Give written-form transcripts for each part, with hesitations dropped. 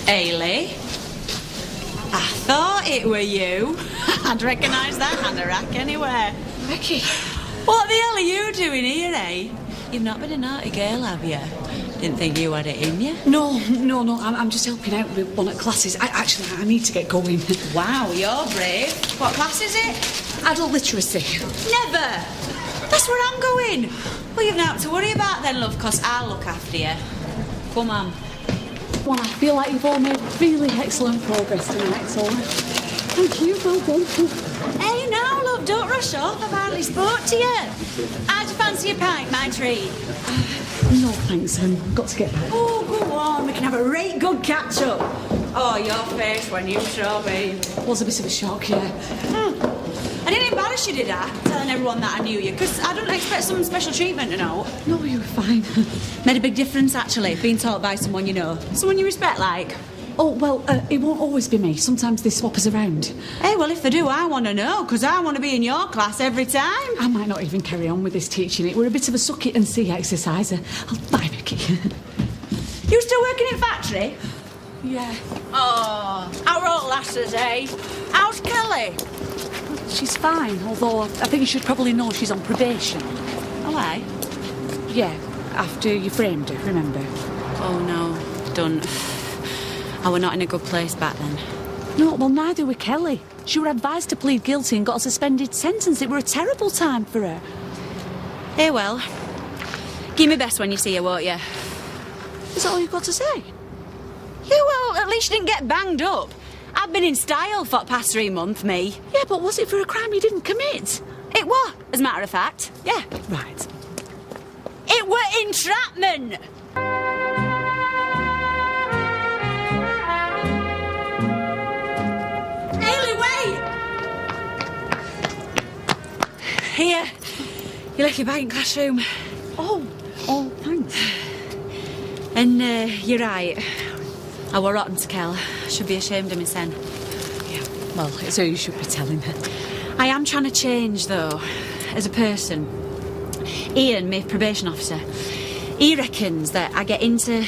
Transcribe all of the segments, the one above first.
Ailey? I thought it were you. I'd recognise that anorak anywhere. Becky. What the hell are you doing here, eh? You've not been a naughty girl, have you? Didn't think you had it in you. No, I'm just helping out with one of classes. I need to get going. Wow, you're brave. What class is it? Adult literacy. Never! That's where I'm going. Well, you've not to worry about then, love, because I'll look after you. Come on. Well, I feel like you've all made really excellent progress tonight, so thank you, well done. Hey, no, love, don't rush off. I've hardly spoke to you. How'd you fancy a pint, my treat? No, thanks, I've got to get back. Oh, go on, we can have a right good catch-up. Oh, your face when you saw me. Was a bit of a shock, yeah. I didn't embarrass you, did I? Telling everyone that I knew you, because I don't expect some special treatment, you know. No, you were fine. Made a big difference, actually, being taught by someone you know. Someone you respect, like. Oh, well, it won't always be me. Sometimes they swap us around. Hey, well, if they do, I want to know, because I want to be in your class every time. I might not even carry on with this teaching. It were a bit of a suck-it-and-see exercise. Bye, Becky. You still working in factory? Yeah. Oh, how are all lasses, eh? How's Kelly? She's fine, although I think you should probably know she's on probation. Oh, aye? Yeah, after you framed her, remember? Oh, no, don't. I were not in a good place back then. No, well, neither were Kelly. She were advised to plead guilty and got a suspended sentence. It were a terrible time for her. Hey, well, give me best when you see her, won't you? Is that all you've got to say? Yeah, well, at least you didn't get banged up. I've been in style for the past 3 months, me. Yeah, but was it for a crime you didn't commit? It were, as a matter of fact, yeah. Right. It were entrapment! Hayley, wait! Here, you left your bag in classroom. Oh, thanks. And you're right. I were rotten to Kel. Should be ashamed of me, sen. Yeah, well, so you should be telling her. I am trying to change, though, as a person. Ian, my probation officer, he reckons that I get into...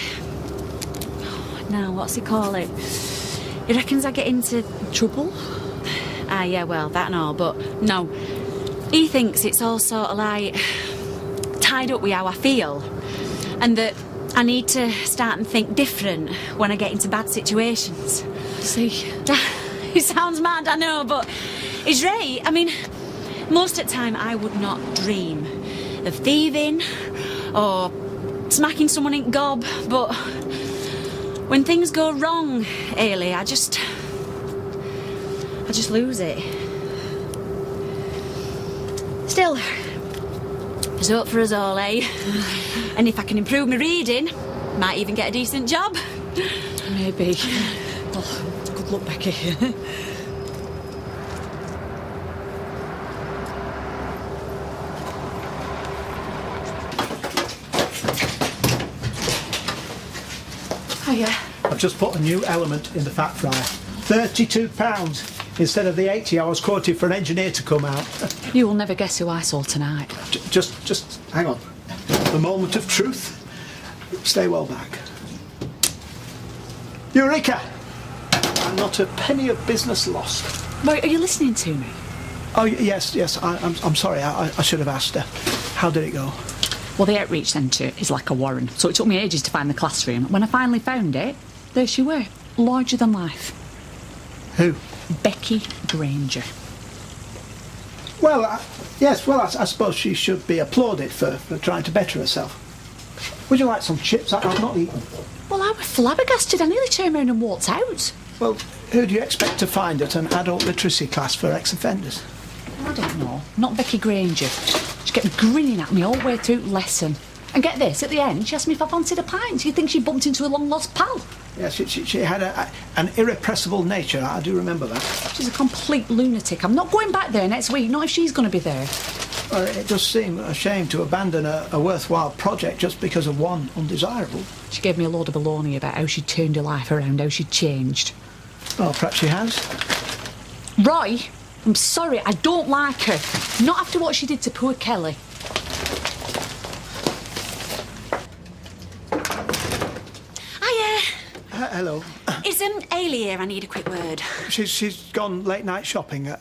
Now, what's he call it? He reckons I get into... Trouble? Ah, yeah, well, that and all, but no. He thinks it's all sort of like tied up with how I feel, and that I need to start and think different when I get into bad situations. See? It sounds mad, I know, but he's right. I mean, most of the time I would not dream of thieving or smacking someone in gob, but when things go wrong, Ailey, I just lose it. Still, there's hope for us all, eh? And if I can improve my reading, might even get a decent job. Maybe. Oh, good luck, Becky. Hiya. I've just put a new element in the fat fryer. £32 instead of the 80 I was quoted for an engineer to come out. You will never guess who I saw tonight. Just hang on. The moment of truth. Stay well back. Eureka! And not a penny of business lost. Wait, are you listening to me? Oh, yes. I'm sorry. I should have asked her. How did it go? Well, the outreach centre is like a warren, so it took me ages to find the classroom. When I finally found it, there she were, larger than life. Who? Becky Granger. Well, yes, I suppose she should be applauded for trying to better herself. Would you like some chips? I've not eaten. Well, I was flabbergasted. I nearly turned around and walked out. Well, who do you expect to find at an adult literacy class for ex-offenders? I don't know. Not Becky Granger. She kept grinning at me all the way through lesson. And get this, at the end, she asked me if I fancied a pint. You'd think she bumped into a long-lost pal. Yes, she had an irrepressible nature. I do remember that. She's a complete lunatic. I'm not going back there next week, not if she's going to be there. Well, it does seem a shame to abandon a worthwhile project just because of one undesirable. She gave me a load of baloney about how she'd turned her life around, how she'd changed. Well, perhaps she has. Roy, I'm sorry, I don't like her. Not after what she did to poor Kelly. Hiya. Hello. Is Ailey here? I need a quick word. She's gone late night shopping.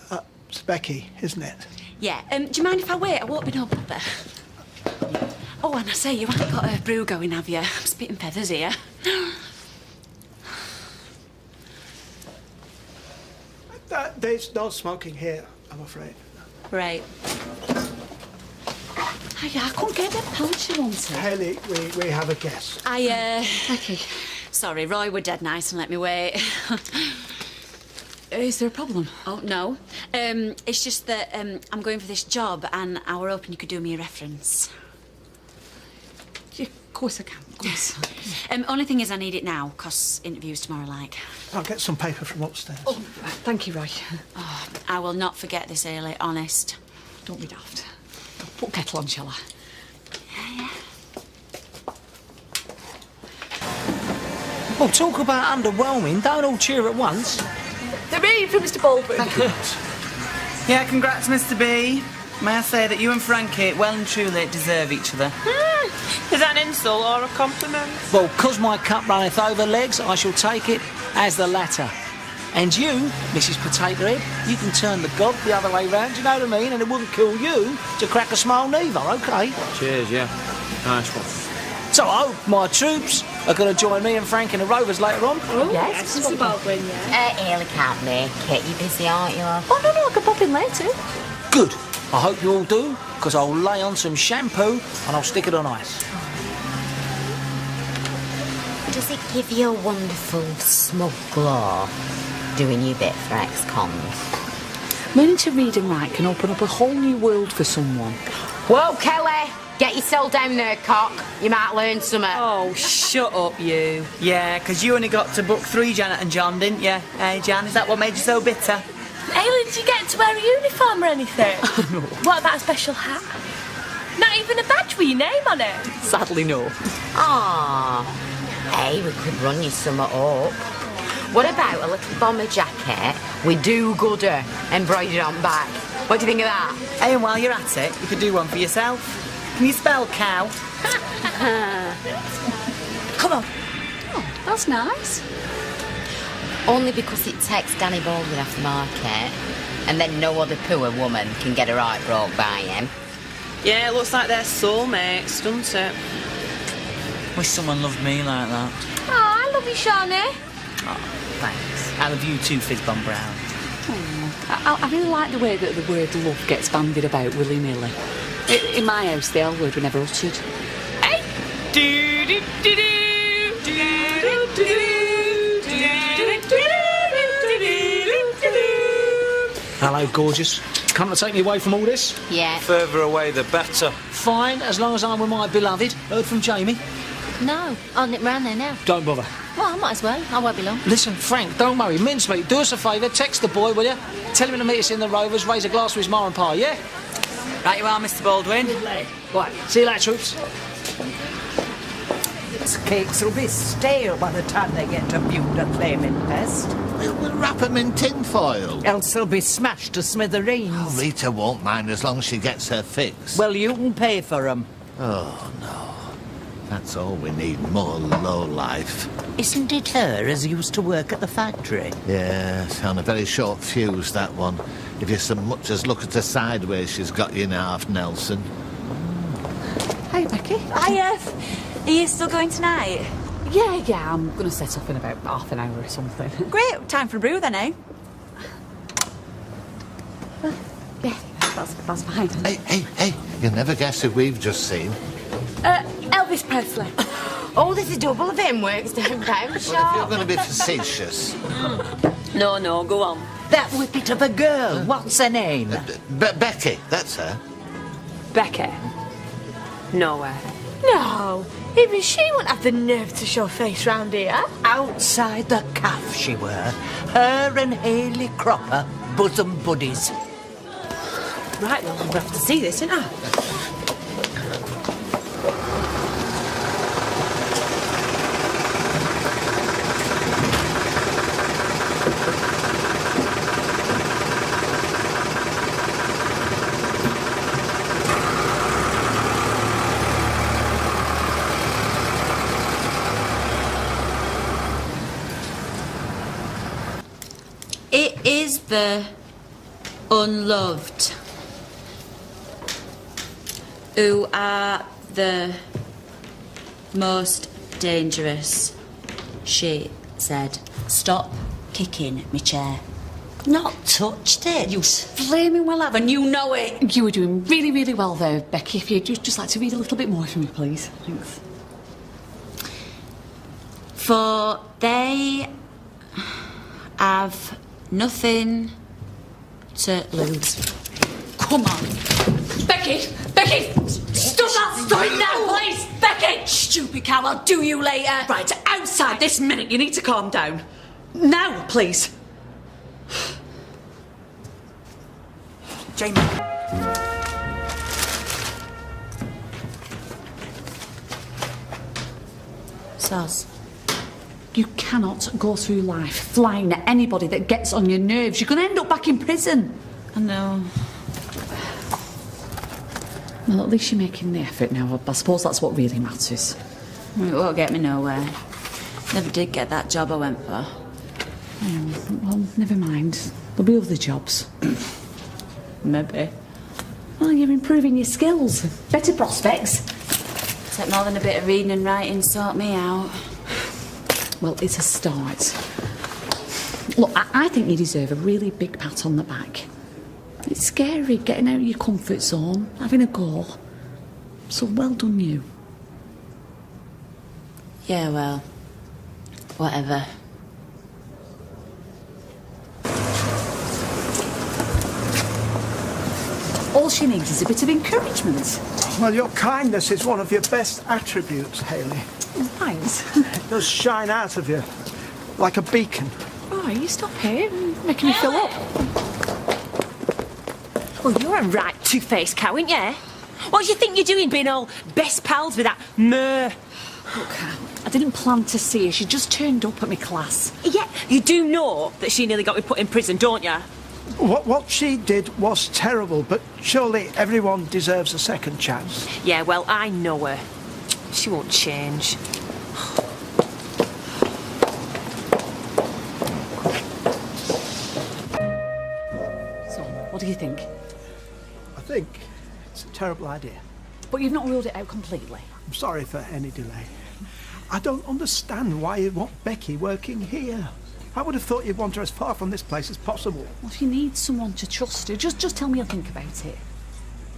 It's Becky, isn't it? Yeah, do you mind if I wait? I won't be no bother. Oh, and I say, you haven't got a brew going, have you? I'm spitting feathers here. There's no smoking here, I'm afraid. Right. I couldn't get the pants she wanted. Hayley, we have a guest. Becky, Sorry, Roy were dead nice and let me wait. is there a problem? Oh, no. It's just that I'm going for this job and I were hoping you could do me a reference. Yeah, of course I can, of course. Only thing is I need it now, 'cause interview's tomorrow, like. I'll get some paper from upstairs. Oh, thank you, Roy. Oh, I will not forget this, Ailey, honest. Don't be daft. Put kettle on, shall I? Well, talk about underwhelming. Don't all cheer at once. They're ready for Mr. Baldwin. Thank you. Yeah, congrats, Mr. B. May I say that you and Frankie well and truly deserve each other. Is that an insult or a compliment? Well, 'cause my cup runneth over legs, I shall take it as the latter. And you, Mrs. Potato Head, you can turn the gob the other way round, you know what I mean? And it wouldn't kill you to crack a smile neither, OK? Cheers, yeah. Nice one. So I hope my troops are going to join me and Frank in the Rovers later on. Oh, yes, Mr. Baldwin, yeah. Ailey can't make it. You're busy, aren't you, love? Oh, no, I can pop in later. Good. I hope you all do, 'cause I'll lay on some shampoo and I'll stick it on ice. Does it give you a wonderful smug glow doing your bit for ex-cons? Learning to read and write can open up a whole new world for someone. Whoa, Kelly! Get yourself down there, cock. You might learn something. Oh, shut up, you. Yeah, 'cause you only got to book 3, Janet and John, didn't you? Hey, Jan, is that what made you so bitter? Ailey, did you get to wear a uniform or anything? No. What about a special hat? Not even a badge with your name on it? Sadly, no. Ah, hey, we could run you some up. What about a little bomber jacket with do-gooder embroidered on back? What do you think of that? Hey, and while you're at it, you could do one for yourself. Can you spell cow? Come on. Oh, that's nice. Only because it takes Danny Baldwin off the market, and then no other poor woman can get her heart broke by him. Yeah, it looks like they're soulmates, doesn't it? Wish someone loved me like that. Oh, I love you, Shawnee. Oh, thanks. I love you too, Fizzbum Brown. I really like the way that the word love gets bandied about willy-nilly. In my house, the L word were never uttered. Hey! Hello, gorgeous. Come to take me away from all this? Yeah. Further away, the better. Fine, as long as I'm with my beloved. Heard from Jamie? No, I'll nip round there now. Don't bother. Well, I might as well. I won't be long. Listen, Frank, don't worry. Mincemeat, do us a favour. Text the boy, will you? Tell him to meet us in the Rovers, raise a glass for his ma and pa, yeah? Right you are, Mr. Baldwin. Right, see you later, troops. Cakes will be stale by the time they get to Buda Claiming Pest. We'll wrap them in tin foil. Else they'll be smashed to smithereens. Oh, Rita won't mind as long as she gets her fix. Well, you can pay for them. Oh, no. That's all we need, more low life. Isn't it her as used to work at the factory? Yes, on a very short fuse, that one. If you so much as look at her sideways, she's got you in half, Nelson. Hey, Becky. Hi, are you still going tonight? Yeah, I'm going to set off in about half an hour or something. Great, time for a brew then, eh? Yeah, that's fine. Hey, you'll never guess who we've just seen. Elvis Presley. Oh, there's a double of him works down Well, if you're going to be facetious... No, go on. That whippet of a girl, what's her name? Becky, that's her. Becky. No way. No, even she wouldn't have the nerve to show face round here. Outside the calf she were. Her and Hayley Cropper, bosom buddies. Right, well, we'll have to see this, ain't I? is the unloved who are the most dangerous, she said. Stop kicking me chair. Not touched it. You flaming well have, and you know it. You were doing really, really well there, Becky. If you'd just like to read a little bit more for me, please. Thanks. For they have nothing to lose. Come on. Becky! Becky! Stop that! Stop it now, please! Becky! Stupid cow, I'll do you later. Right, outside this minute. You need to calm down. Now, please. Jamie. Soz. You cannot go through life flying at anybody that gets on your nerves. You're going to end up back in prison. I know. Well, at least you're making the effort now. I suppose that's what really matters. It won't get me nowhere. Never did get that job I went for. Well, never mind. There'll be other jobs. Maybe. Well, you're improving your skills. Better prospects. Take more than a bit of reading and writing to sort me out. Well, it's a start. Look, I think you deserve a really big pat on the back. It's scary getting out of your comfort zone, having a go. So well done you. Yeah, well, whatever. All she needs is a bit of encouragement. Well, your kindness is one of your best attributes, Hayley. Thanks. It does shine out of you, like a beacon. Oh, you stop here, making me fill up. Well, you're a right two-faced cow, ain't you? What do you think you're doing, being all best pals with that Mer? Look, I didn't plan to see her. She just turned up at my class. Yeah, you do know that she nearly got me put in prison, don't you? What she did was terrible, but surely everyone deserves a second chance. Yeah, well, I know her. She won't change. So, what do you think? I think it's a terrible idea. But you've not ruled it out completely. I'm sorry for any delay. I don't understand why you want Becky working here. I would have thought you'd want her as far from this place as possible. Well, if you need someone to trust her, just tell me you'll think about it.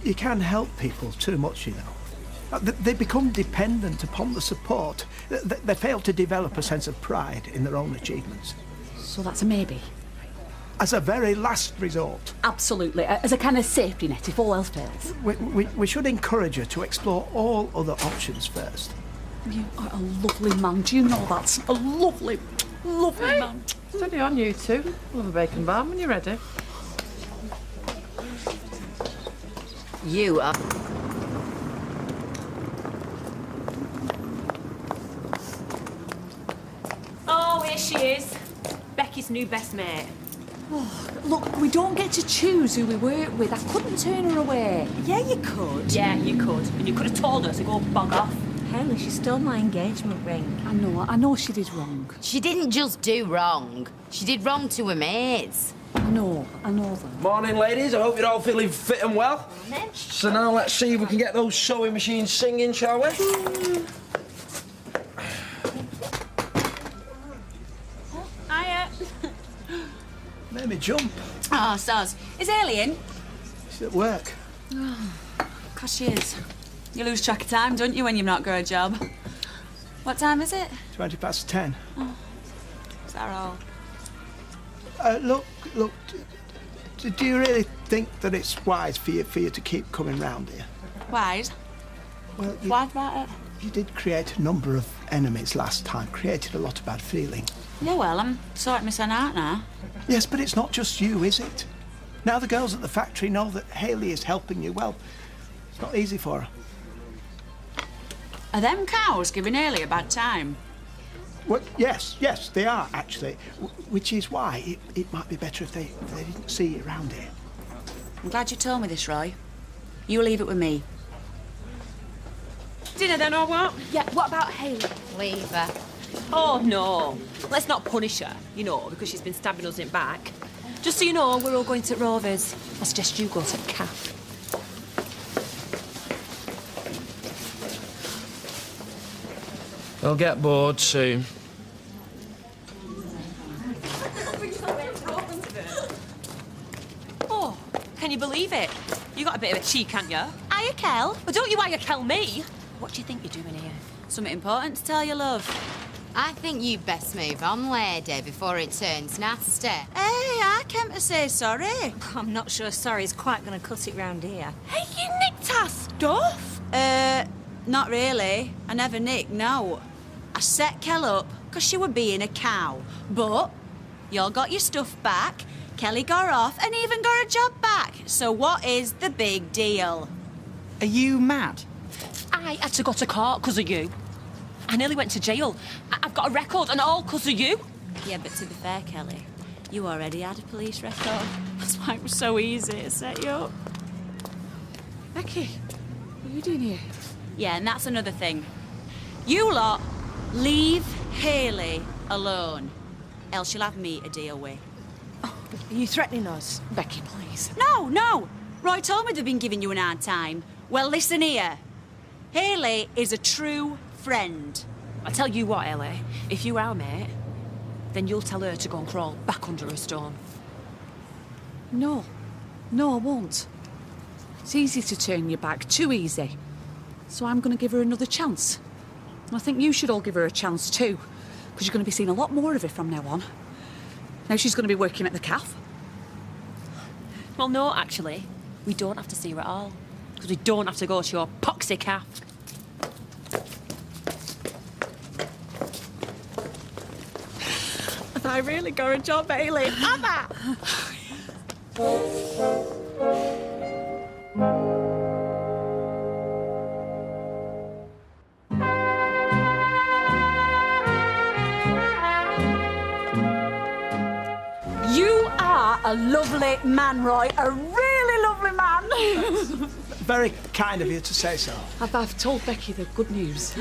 You can help people too much, you know. They become dependent upon the support. They fail to develop a sense of pride in their own achievements. So that's a maybe? As a very last resort. Absolutely, as a kind of safety net if all else fails. We should encourage her to explore all other options first. You are a lovely man, do you know that? A lovely man. Steady on, you two. We'll have a bacon barn when you're ready. You are... Oh, here she is. Becky's new best mate. Oh, look, we don't get to choose who we work with. I couldn't turn her away. Yeah, you could. Yeah, you could. And you could have told her to go bog off. Hayley, she stole my engagement ring. I know she did wrong. She didn't just do wrong. She did wrong to her mates. I know that. Morning, ladies. I hope you're all feeling fit and well. Morning. So now let's see if we can get those sewing machines singing, shall we? Hiya. Made me jump. Oh, Soz. Is Hayley in? She's at work. Oh, of course she is. You lose track of time, don't you, when you've not got a job? What time is it? 10:20. Oh. Is that all? Look, do you really think that it's wise for you to keep coming round here? Wise? Well, Why about it? you did create a number of enemies last time, created a lot of bad feeling. Yeah, well, I'm sorting my son out now. Yes, but it's not just you, is it? Now the girls at the factory know that Hayley is helping you. Well, it's not easy for her. Are them cows giving Hayley a bad time? Well, yes, they are, actually. Which is why it might be better if they didn't see you around here. I'm glad you told me this, Roy. You leave it with me. Dinner then, or what? Yeah, what about Hayley? Leave her. Oh, no. Let's not punish her, you know, because she's been stabbing us in back. Just so you know, we're all going to Rovers. I suggest you go to CAF. They'll get bored soon. Oh, can you believe it? You got a bit of a cheek, haven't you? Hiya, Kel. But don't you hiya Kel me. What do you think you're doing here? Something important to tell you, love. I think you'd best move on, lady, before it turns nasty. Hey, I came to say sorry. I'm not sure sorry's quite going to cut it round here. Hey, you nicked our stuff? Not really. I never nicked, no. I set Kel up because she were being a cow. But y'all got your stuff back, Kelly got off and even got her job back. So what is the big deal? Are you mad? I had to go to court because of you. I nearly went to jail. I've got a record and all because of you. Yeah, but to be fair, Kelly, you already had a police record. That's why it was so easy to set you up. Becky, what are you doing here? Yeah, and that's another thing. You lot, leave Hayley alone. Else you'll have me to deal with. Oh, are you threatening us? Becky, please. No. Roy told me they've been giving you an hard time. Well, listen here. Hayley is a true friend. I tell you what, Ellie, if you were our mate, then you'll tell her to go and crawl back under a stone. No, I won't. It's easy to turn your back, too easy. So I'm going to give her another chance. And I think you should all give her a chance too, because you're going to be seeing a lot more of her from now on. Now she's going to be working at the CAF. Well, no, actually, we don't have to see her at all, because we don't have to go to your poxy CAF. Have I really got a job, Hayley? Have I? You are a lovely man, Roy. A really lovely man. Very kind of you to say so. I've told Becky the good news.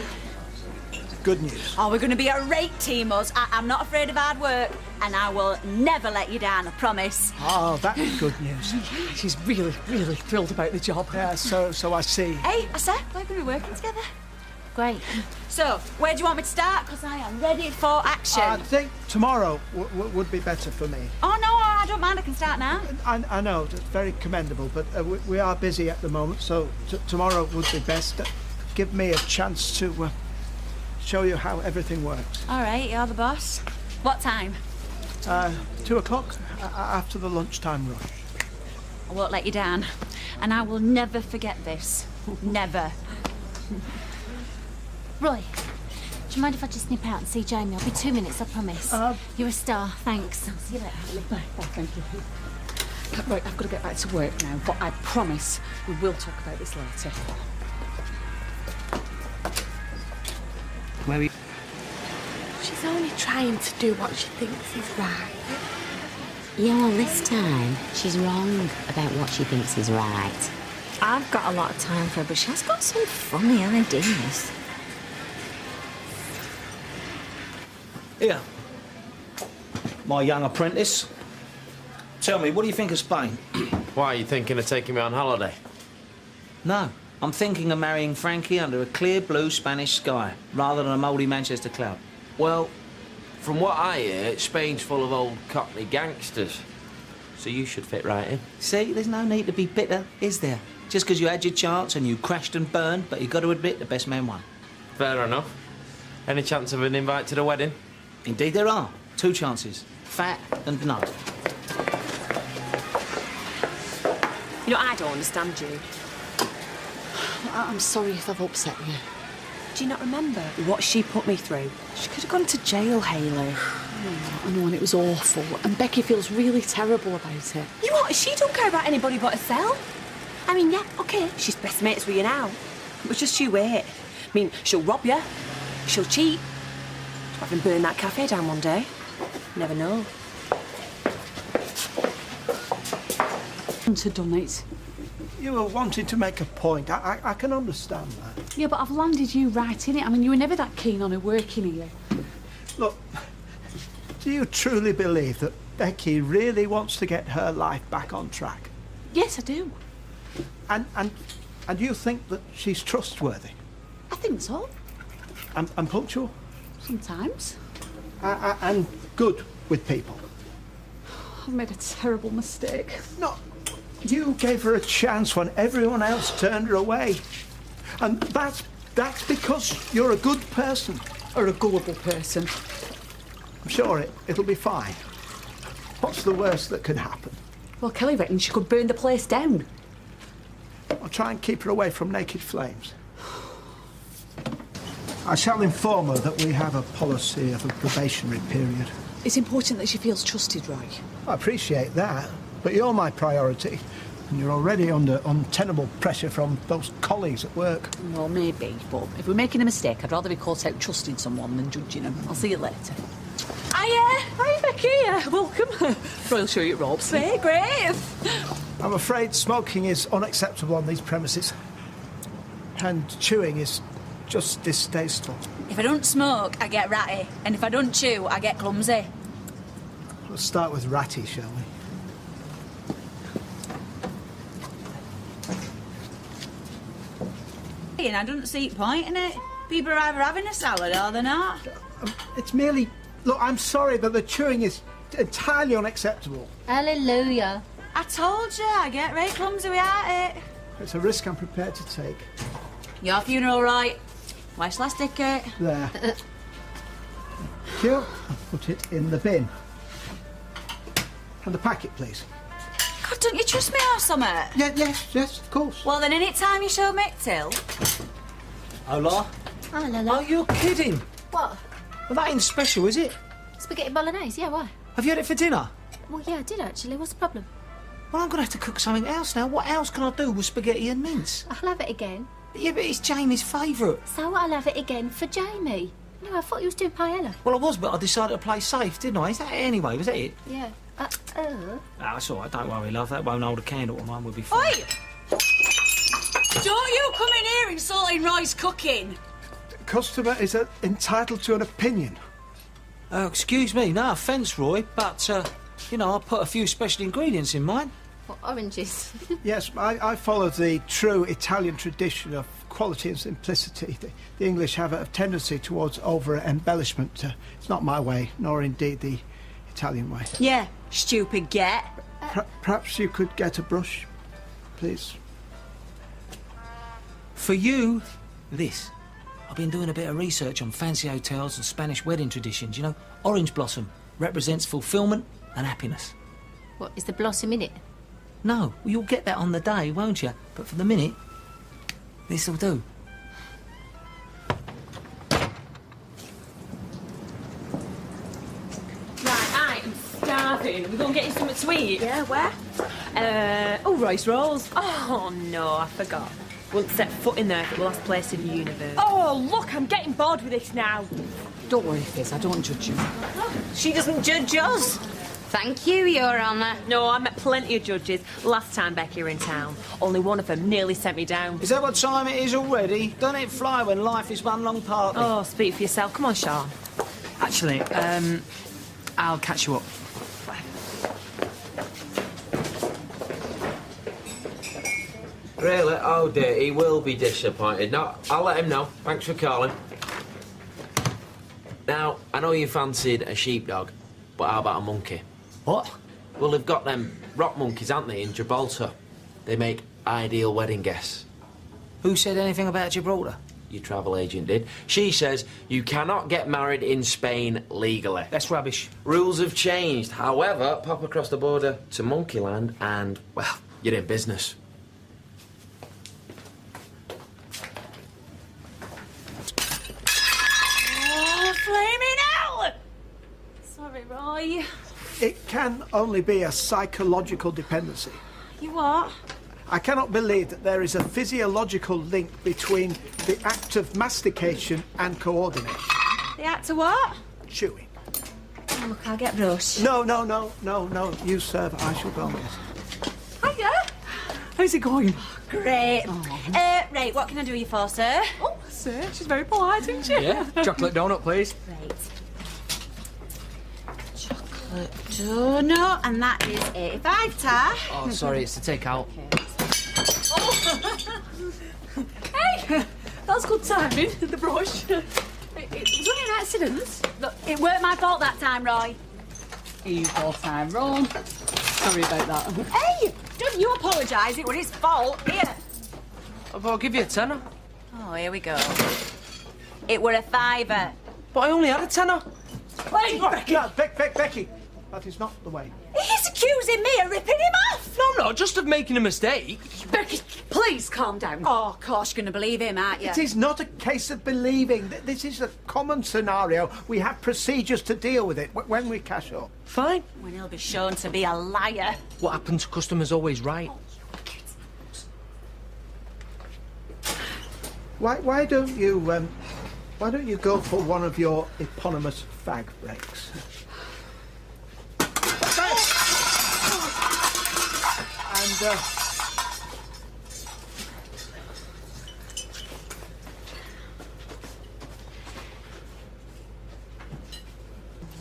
Good news. Oh, we're going to be a great team, us. I'm not afraid of hard work, and I will never let you down, I promise. Oh, that's good news. She's really, really thrilled about the job. Yeah, so I see. Hey, I said we're going to be working together. Great. So, where do you want me to start? Because I am ready for action. I think tomorrow would be better for me. Oh, no, I don't mind. I can start now. I know, it's very commendable, but we are busy at the moment, so tomorrow would be best. Give me a chance to show you how everything works. All right, you're the boss. What time? 2 o'clock, after the lunchtime rush. I won't let you down. And I will never forget this. Never. Roy, do you mind if I just nip out and see Jamie? I'll be 2 minutes, I promise. You're a star, thanks. I'll see you later. Bye, thank you. Right, I've got to get back to work now, but I promise we will talk about this later. Where are you? She's only trying to do what she thinks is right. Yeah, well, this time, she's wrong about what she thinks is right. I've got a lot of time for her, but she has got some funny ideas. Here, my young apprentice. Tell me, what do you think of Spain? Why, are you thinking of taking me on holiday? No, I'm thinking of marrying Frankie under a clear blue Spanish sky, rather than a mouldy Manchester cloud. Well, from what I hear, Spain's full of old Cockney gangsters. So you should fit right in. See, there's no need to be bitter, is there? Just because you had your chance and you crashed and burned, but you've got to admit the best man won. Fair enough. Any chance of an invite to the wedding? Indeed there are. 2 chances. Fat and no. You know, I don't understand you. I'm sorry if I've upset you. Do you not remember what she put me through? She could have gone to jail, Hayley. I know, and it was awful. And Becky feels really terrible about it. You what? She don't care about anybody but herself. I mean, yeah, OK, she's best mates with you now. But just you wait. I mean, she'll rob you. She'll cheat. She'll have him burn that cafe down one day. You never know. Have done it. You were wanting to make a point. I can understand that. Yeah, but I've landed you right in it. I mean, you were never that keen on her working here. Look, do you truly believe that Becky really wants to get her life back on track. Yes, I do. And you think that she's trustworthy? I think so. And punctual? Sometimes. And good with people? I've made a terrible mistake. No, you gave her a chance when everyone else turned her away. And that's because you're a good person. Or a gullible person. I'm sure it'll be fine. What's the worst that could happen? Well, Kelly reckons she could burn the place down. I'll try and keep her away from naked flames. I shall inform her that we have a policy of a probationary period. It's important that she feels trusted, Roy. I appreciate that, but you're my priority. And you're already under untenable pressure from those colleagues at work. Well, maybe, but if we're making a mistake, I'd rather be caught out trusting someone than judging them. I'll see you later. Hi, Becky. Welcome. Roy'll show you ropes. Hey, great. I'm afraid smoking is unacceptable on these premises. And chewing is just distasteful. If I don't smoke, I get ratty. And if I don't chew, I get clumsy. Let's start with ratty, shall we? And I don't see point in it. People are either having a salad or they're not. It's merely... Look, I'm sorry, but the chewing is entirely unacceptable. Hallelujah. I told you, I get very clumsy without it. It's a risk I'm prepared to take. Your funeral, right? Where's last ticket? There. Thank you. I'll put it in the bin. And the packet, please. God, don't you trust me or something? Yes, of course. Well, then any time you show me till. Hola. Oh, Lola. Oh, you're kidding. What? Well, that ain't special, is it? Spaghetti bolognese, yeah, why? Have you had it for dinner? Well, yeah, I did actually. What's the problem? Well, I'm going to have to cook something else now. What else can I do with spaghetti and mince? I'll have it again. Yeah, but it's Jamie's favourite. So I'll have it again for Jamie. No, I thought you was doing paella. Well, I was, but I decided to play safe, didn't I? Is that it anyway? Was that it? Yeah. That's all right. Don't worry, love. That won't hold a candle to mine. We'll be fine. Oi! Don't you come in here insulting Roy's cooking. The customer is entitled to an opinion. Excuse me, no offence, Roy, but, you know, I put a few special ingredients in mine. What, oranges? Yes, I follow the true Italian tradition of quality and simplicity. The English have a tendency towards over-embellishment. It's not my way, nor indeed the Italian way. Yeah, stupid get. Perhaps you could get a brush, please. For you, this. I've been doing a bit of research on fancy hotels and Spanish wedding traditions. You know, orange blossom represents fulfilment and happiness. What, is the blossom in it? No, well, you'll get that on the day, won't you? But for the minute, this'll do. Right, I am starving. We're going to get you something to eat. Yeah, where? Rice rolls. Oh, no, I forgot. Won't set foot in there if it the last place in the universe. Oh, look, I'm getting bored with this now. Don't worry, Fizz, I don't judge you. She doesn't judge us. Thank you, Your Honour. No, I met plenty of judges last time Becky were in town. Only one of them nearly sent me down. Is that what time it is already? Don't it fly when life is one long party? Oh, speak for yourself. Come on, Sean. Actually, I'll catch you up. Really? Oh dear, he will be disappointed. No, I'll let him know. Thanks for calling. Now, I know you fancied a sheepdog, but how about a monkey? What? Well, they've got them rock monkeys, aren't they, in Gibraltar? They make ideal wedding guests. Who said anything about Gibraltar? Your travel agent did. She says you cannot get married in Spain legally. That's rubbish. Rules have changed. However, pop across the border to Monkeyland and, well, you're in business. Oh, flaming hell! Sorry, Roy. It can only be a psychological dependency. You what? I cannot believe that there is a physiological link between the act of mastication and coordination. The act of what? Chewing. Oh, look, I'll get brush. No. You serve, I shall go and get it. Hiya. How's it going? Great. Right, what can I do you for, sir? Oh, sir, she's very polite, isn't she? Yeah, chocolate donut, please. Right. No, and that is 85, Tar. Oh, sorry, it's to take out. Hey, that's good timing, the brush. It was only an accident. Look, it weren't my fault that time, Roy. You thought I'm wrong. Sorry about that. Hey, don't you apologise, it was his fault. Here. I'll give you a tenner. Oh, here we go. It were a fiver. But I only had a tenner. Wait, Becky! No, Becky! That is not the way. He's accusing me of ripping him off! No, I'm not, just of making a mistake. Becky, please calm down. Oh, of course you're going to believe him, aren't you? It is not a case of believing. This is a common scenario. We have procedures to deal with it when we cash up. Fine. When he'll be shown to be a liar. What happens to customers always right. Why don't you go for one of your eponymous fag breaks? And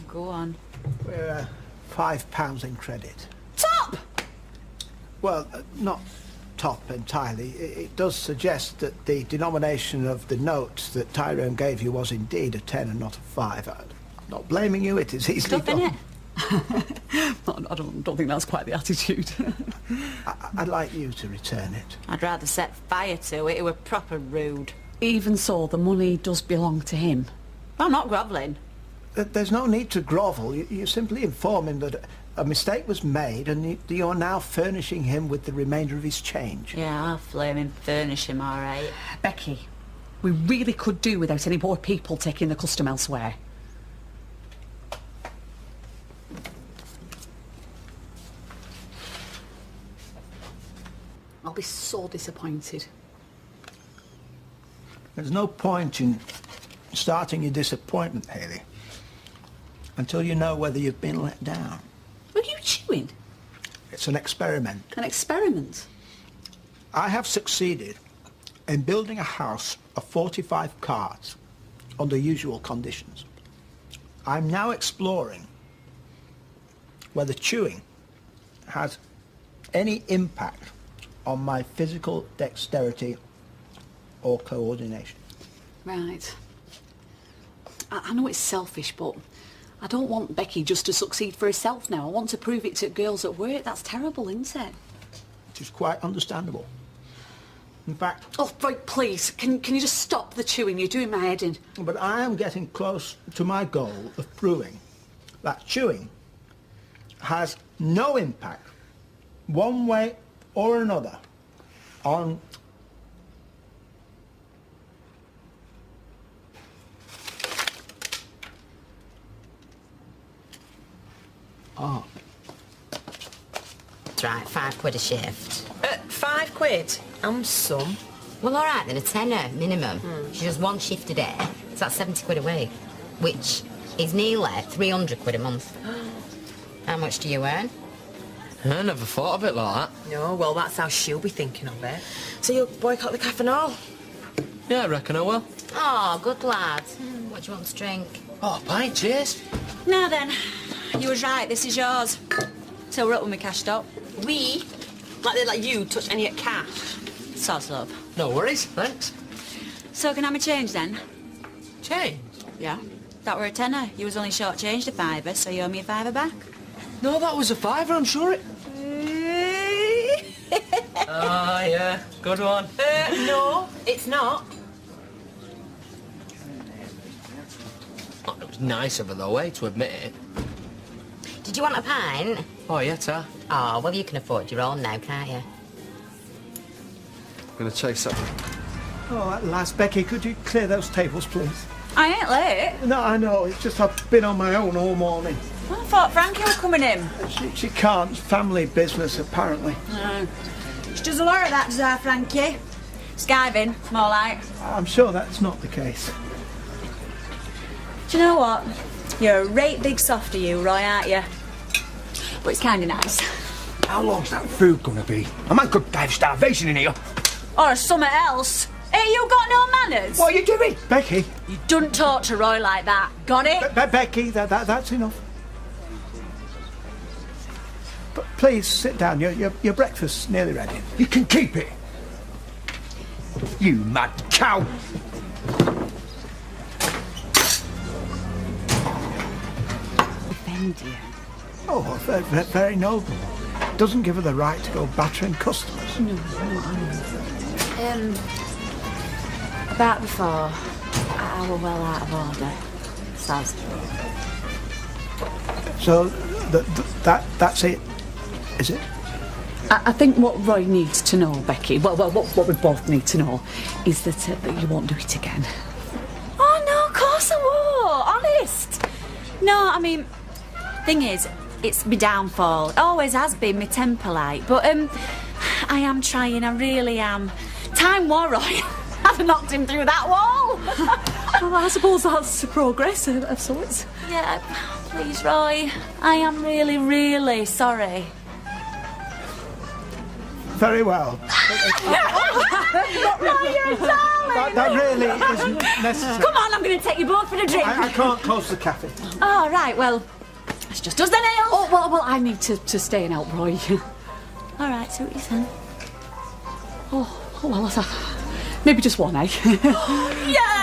Go on. we're £5 in credit. Top! Well, not top entirely. It does suggest that the denomination of the note that Tyrone gave you was indeed a 10 and not a 5. I'm not blaming you, it is easily Stuff in done. it. I don't think that's quite the attitude. I'd like you to return it. I'd rather set fire to it. It were proper rude. Even so, the money does belong to him. I'm not grovelling. There's no need to grovel. You simply inform him that a mistake was made and you're now furnishing him with the remainder of his change. Yeah, I'll flame him, furnish him, all right. Becky, we really could do without any more people taking the custom elsewhere. I'll be so disappointed. There's no point in starting your disappointment, Hayley, until you know whether you've been let down. Are you chewing? It's an experiment. An experiment? I have succeeded in building a house of 45 cards under usual conditions. I'm now exploring whether chewing has any impact on my physical dexterity or coordination. Right. I know it's selfish, but I don't want Becky just to succeed for herself now. I want to prove it to girls at work. That's terrible, isn't it? It is quite understandable. In fact... Oh, right, please. Can you just stop the chewing? You're doing my head in. But I am getting close to my goal of proving that chewing has no impact, one way or another, on... art. That's right, £5 a shift. £5? I'm some. Well, all right then, a tenner minimum. She does one shift a day, so that's £70 a week, which is nearly £300 a month. How much do you earn? I never thought of it like that. No, well, that's how she'll be thinking of it. So you'll boycott the cafe and all? Yeah, I reckon I will. Oh, good lad. What do you want to drink? Oh, pint, cheers. Now then, you was right, this is yours. Till we're up when we cashed up. We? Like you touch any at cash? Sods up. No worries, thanks. So can I have my change then? Change? Yeah. That were a tenner. You was only short-changed a fiver, so you owe me a fiver back. No, that was a fiver, I'm sure it... Ah, yeah, good one. No, it's not. Oh, it was nice of her, though, to admit it. Did you want a pint? Oh, yeah, Ta. Oh, well, you can afford your own now, can't you? I'm going to chase up. Oh, at last, Becky, could you clear those tables, please? I ain't late. No, I know, it's just I've been on my own all morning. Well, I thought Frankie was coming in. She can't. It's family business, apparently. No. She does a lot of that, does our Frankie? Skiving, more like. I'm sure that's not the case. Do you know what? You're a right big softy, you, Roy, aren't you? But it's kind of nice. How long's that food gonna be? A man could die of starvation in here. Or something else. Hey, you got no manners? What are you doing? Becky. You don't talk to Roy like that. Got it? Becky, that's enough. Please sit down. Your breakfast's nearly ready. You can keep it. You mad cow. Defend you. Oh, very, very noble. Doesn't give her the right to go battering customers. No. About before, I were well out of order. Soz. So, that's it, is it? I think what Roy needs to know, Becky, what we both need to know, is that you won't do it again. Oh, no, of course I won't. Honest. No, I mean, thing is, it's my downfall. It always has been, my temper like. But, I am trying, I really am. Time war, Roy. I've knocked him through that wall. Well, I suppose that's progress of sorts. Yeah, please, Roy. I am really, really sorry. Very well. That really isn't necessary. Come on, I'm going to take you both for a drink. I can't close the cafe. Oh, right, well, it's just us then, Ale. Oh, well, I need to stay and help Roy. All right, so what you saying? Oh, well, maybe just one, eh? Yeah!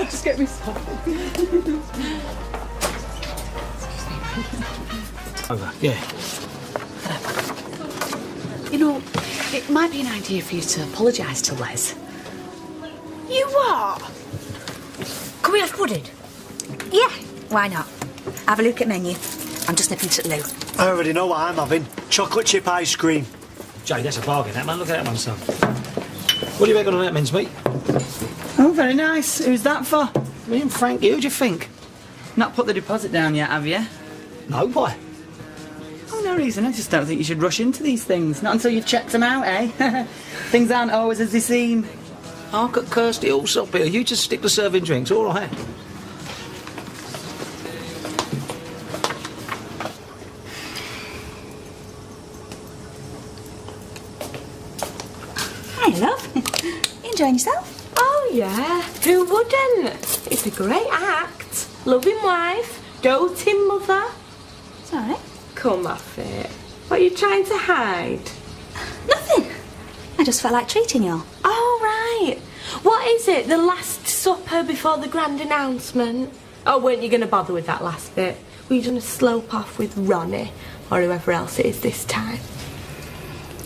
Just get me started. Over, yeah. You know, it might be an idea for you to apologise to Les. You what? Can we have pudding? Yeah, why not? Have a look at menu. I'm just nipping to Lou. I already know what I'm having. Chocolate chip ice cream. Jay, that's a bargain, that man. Look at that one, son. What do you reckon on that mincemeat? Oh, very nice. Who's that for? Me and Frankie, who'd you think? Not put the deposit down yet, have you? No, why? Oh, no reason. I just don't think you should rush into these things. Not until you've checked them out, eh? Things aren't always as they seem. I'll got Kirsty all up here. You just stick to serving drinks, all right? Hey, love. You enjoying yourself? Oh, yeah. Who wouldn't? It's a great act. Loving wife, doting mother. Sorry. Come off it. What are you trying to hide? Nothing. I just felt like treating you all. Oh, right. What is it? The last supper before the grand announcement? Oh, weren't you going to bother with that last bit? Were you going to slope off with Ronnie or whoever else it is this time?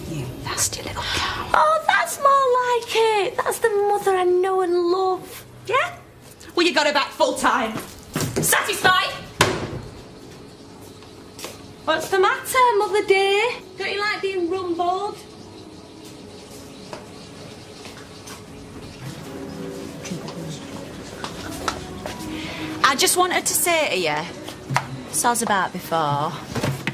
You nasty little cow. Oh, that's more like it. That's the mother I know and love. Yeah? Well, you got her back full time. Satisfied? What's the matter, Mother dear? Don't you like being rumbled? I just wanted to say to you, soz about before.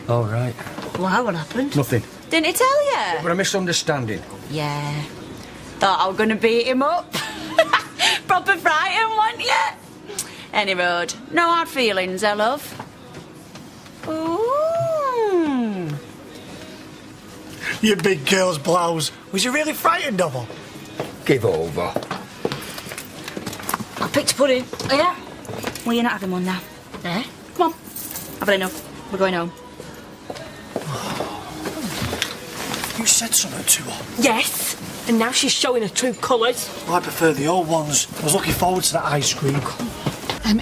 All right. Why, what happened? Nothing. Didn't he tell you? But a misunderstanding. Yeah. Thought I was going to beat him up. Proper frightened, wasn't you? Any road. No hard feelings, eh, love? Ooh. You big girl's blouse. Was you really frightened of her? Give over. I picked pudding. Oh, yeah? Well, you're not having one now. Eh? Come on. I've had enough. We're going home. You said something to her. Yes. And now she's showing her true colours. I prefer the old ones. I was looking forward to that ice cream.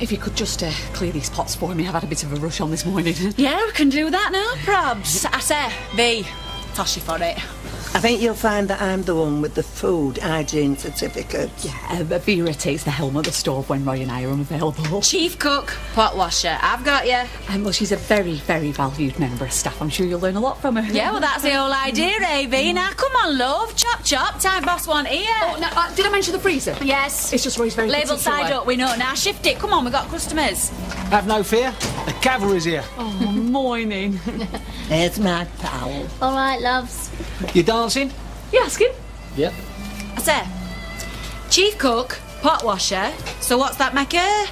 If you could just clear these pots for me. I've had a bit of a rush on this morning. Yeah, we can do that now, probs. I say, V, toss you for it. I think you'll find that I'm the one with the food hygiene certificate. Yeah, Vera takes the helm of the stove when Roy and I are unavailable. Chief cook, pot washer, I've got you. Well, she's a very, very valued member of staff. I'm sure you'll learn a lot from her. Yeah, well, that's the whole idea, AV. Now, come on, love. Chop, chop. Time boss one here. Oh, no, did I mention the freezer? Yes. It's just Roy's very Label particular. side up, we know. Now, shift it. Come on, we've got customers. Have no fear. The cavalry's here. Oh, morning. There's my towel. All right, loves. You dancing? You asking? Yep. I say, chief cook, pot washer. So what's that make her?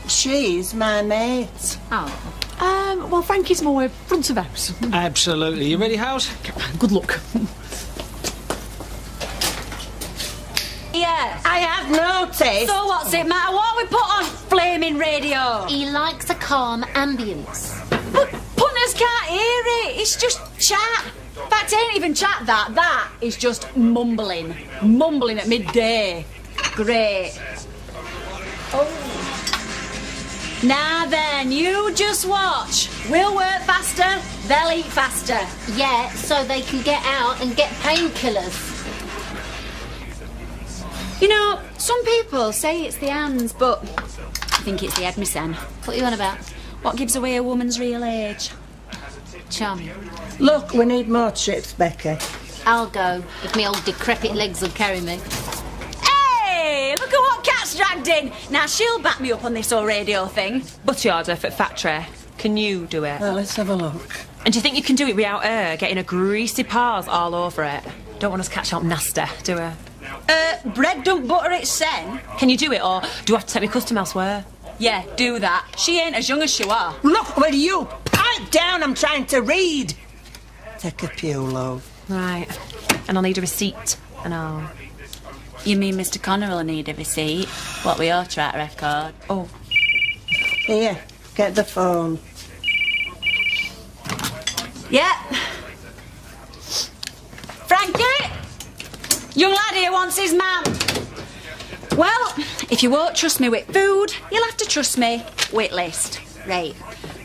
She's my mate. Oh. Well, Frankie's more front of house. Absolutely. You ready, House? Good luck. Yeah. I have noticed. So what's it matter what we put on flaming radio? He likes a calm ambience. But listeners can't hear it. It's just chat. In fact, it ain't even chat, that. That is just mumbling. Mumbling at midday. Great. Oh. Now then, you just watch. We'll work faster, they'll eat faster. Yeah, so they can get out and get painkillers. You know, some people say it's the hands, but I think it's the head, Miss Anne. What are you on about? What gives away a woman's real age? Charming. Look, we need more chips, Becky. I'll go, if my old decrepit legs will carry me. Hey, look at what Kat's dragged in. Now, she'll back me up on this old radio thing. Butty order for factory. Can you do it? Well, let's have a look. And do you think you can do it without her getting her greasy paws all over it? Don't want us catch up nasty, do we? Bread don't butter it, sen. Can you do it, or do I have to take my custom elsewhere? Yeah, do that. She ain't as young as you are. Look, will you pipe down? I'm trying to read. Take a pew, love. Right. And I'll need a receipt, and I'll... You mean Mr. Connor will need a receipt? What with your track record? Oh. Here, get the phone. Yeah. Frankie? Young lad here wants his man. Well, if you won't trust me with food, you'll have to trust me with list. Right.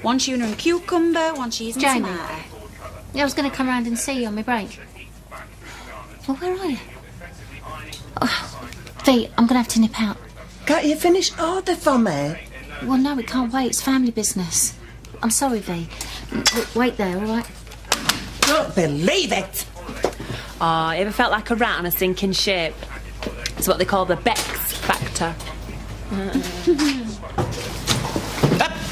One tuna and cucumber, one cheese and Jamie. tomato. Yeah, I was going to come round and see you on my break. Well, where are you? Oh, V, I'm going to have to nip out. Can't you finish order for me? Well, no, it can't wait. It's family business. I'm sorry, V. Wait there, all right? Don't believe it! Oh, ever felt like a rat on a sinking ship? It's what they call the Bex factor.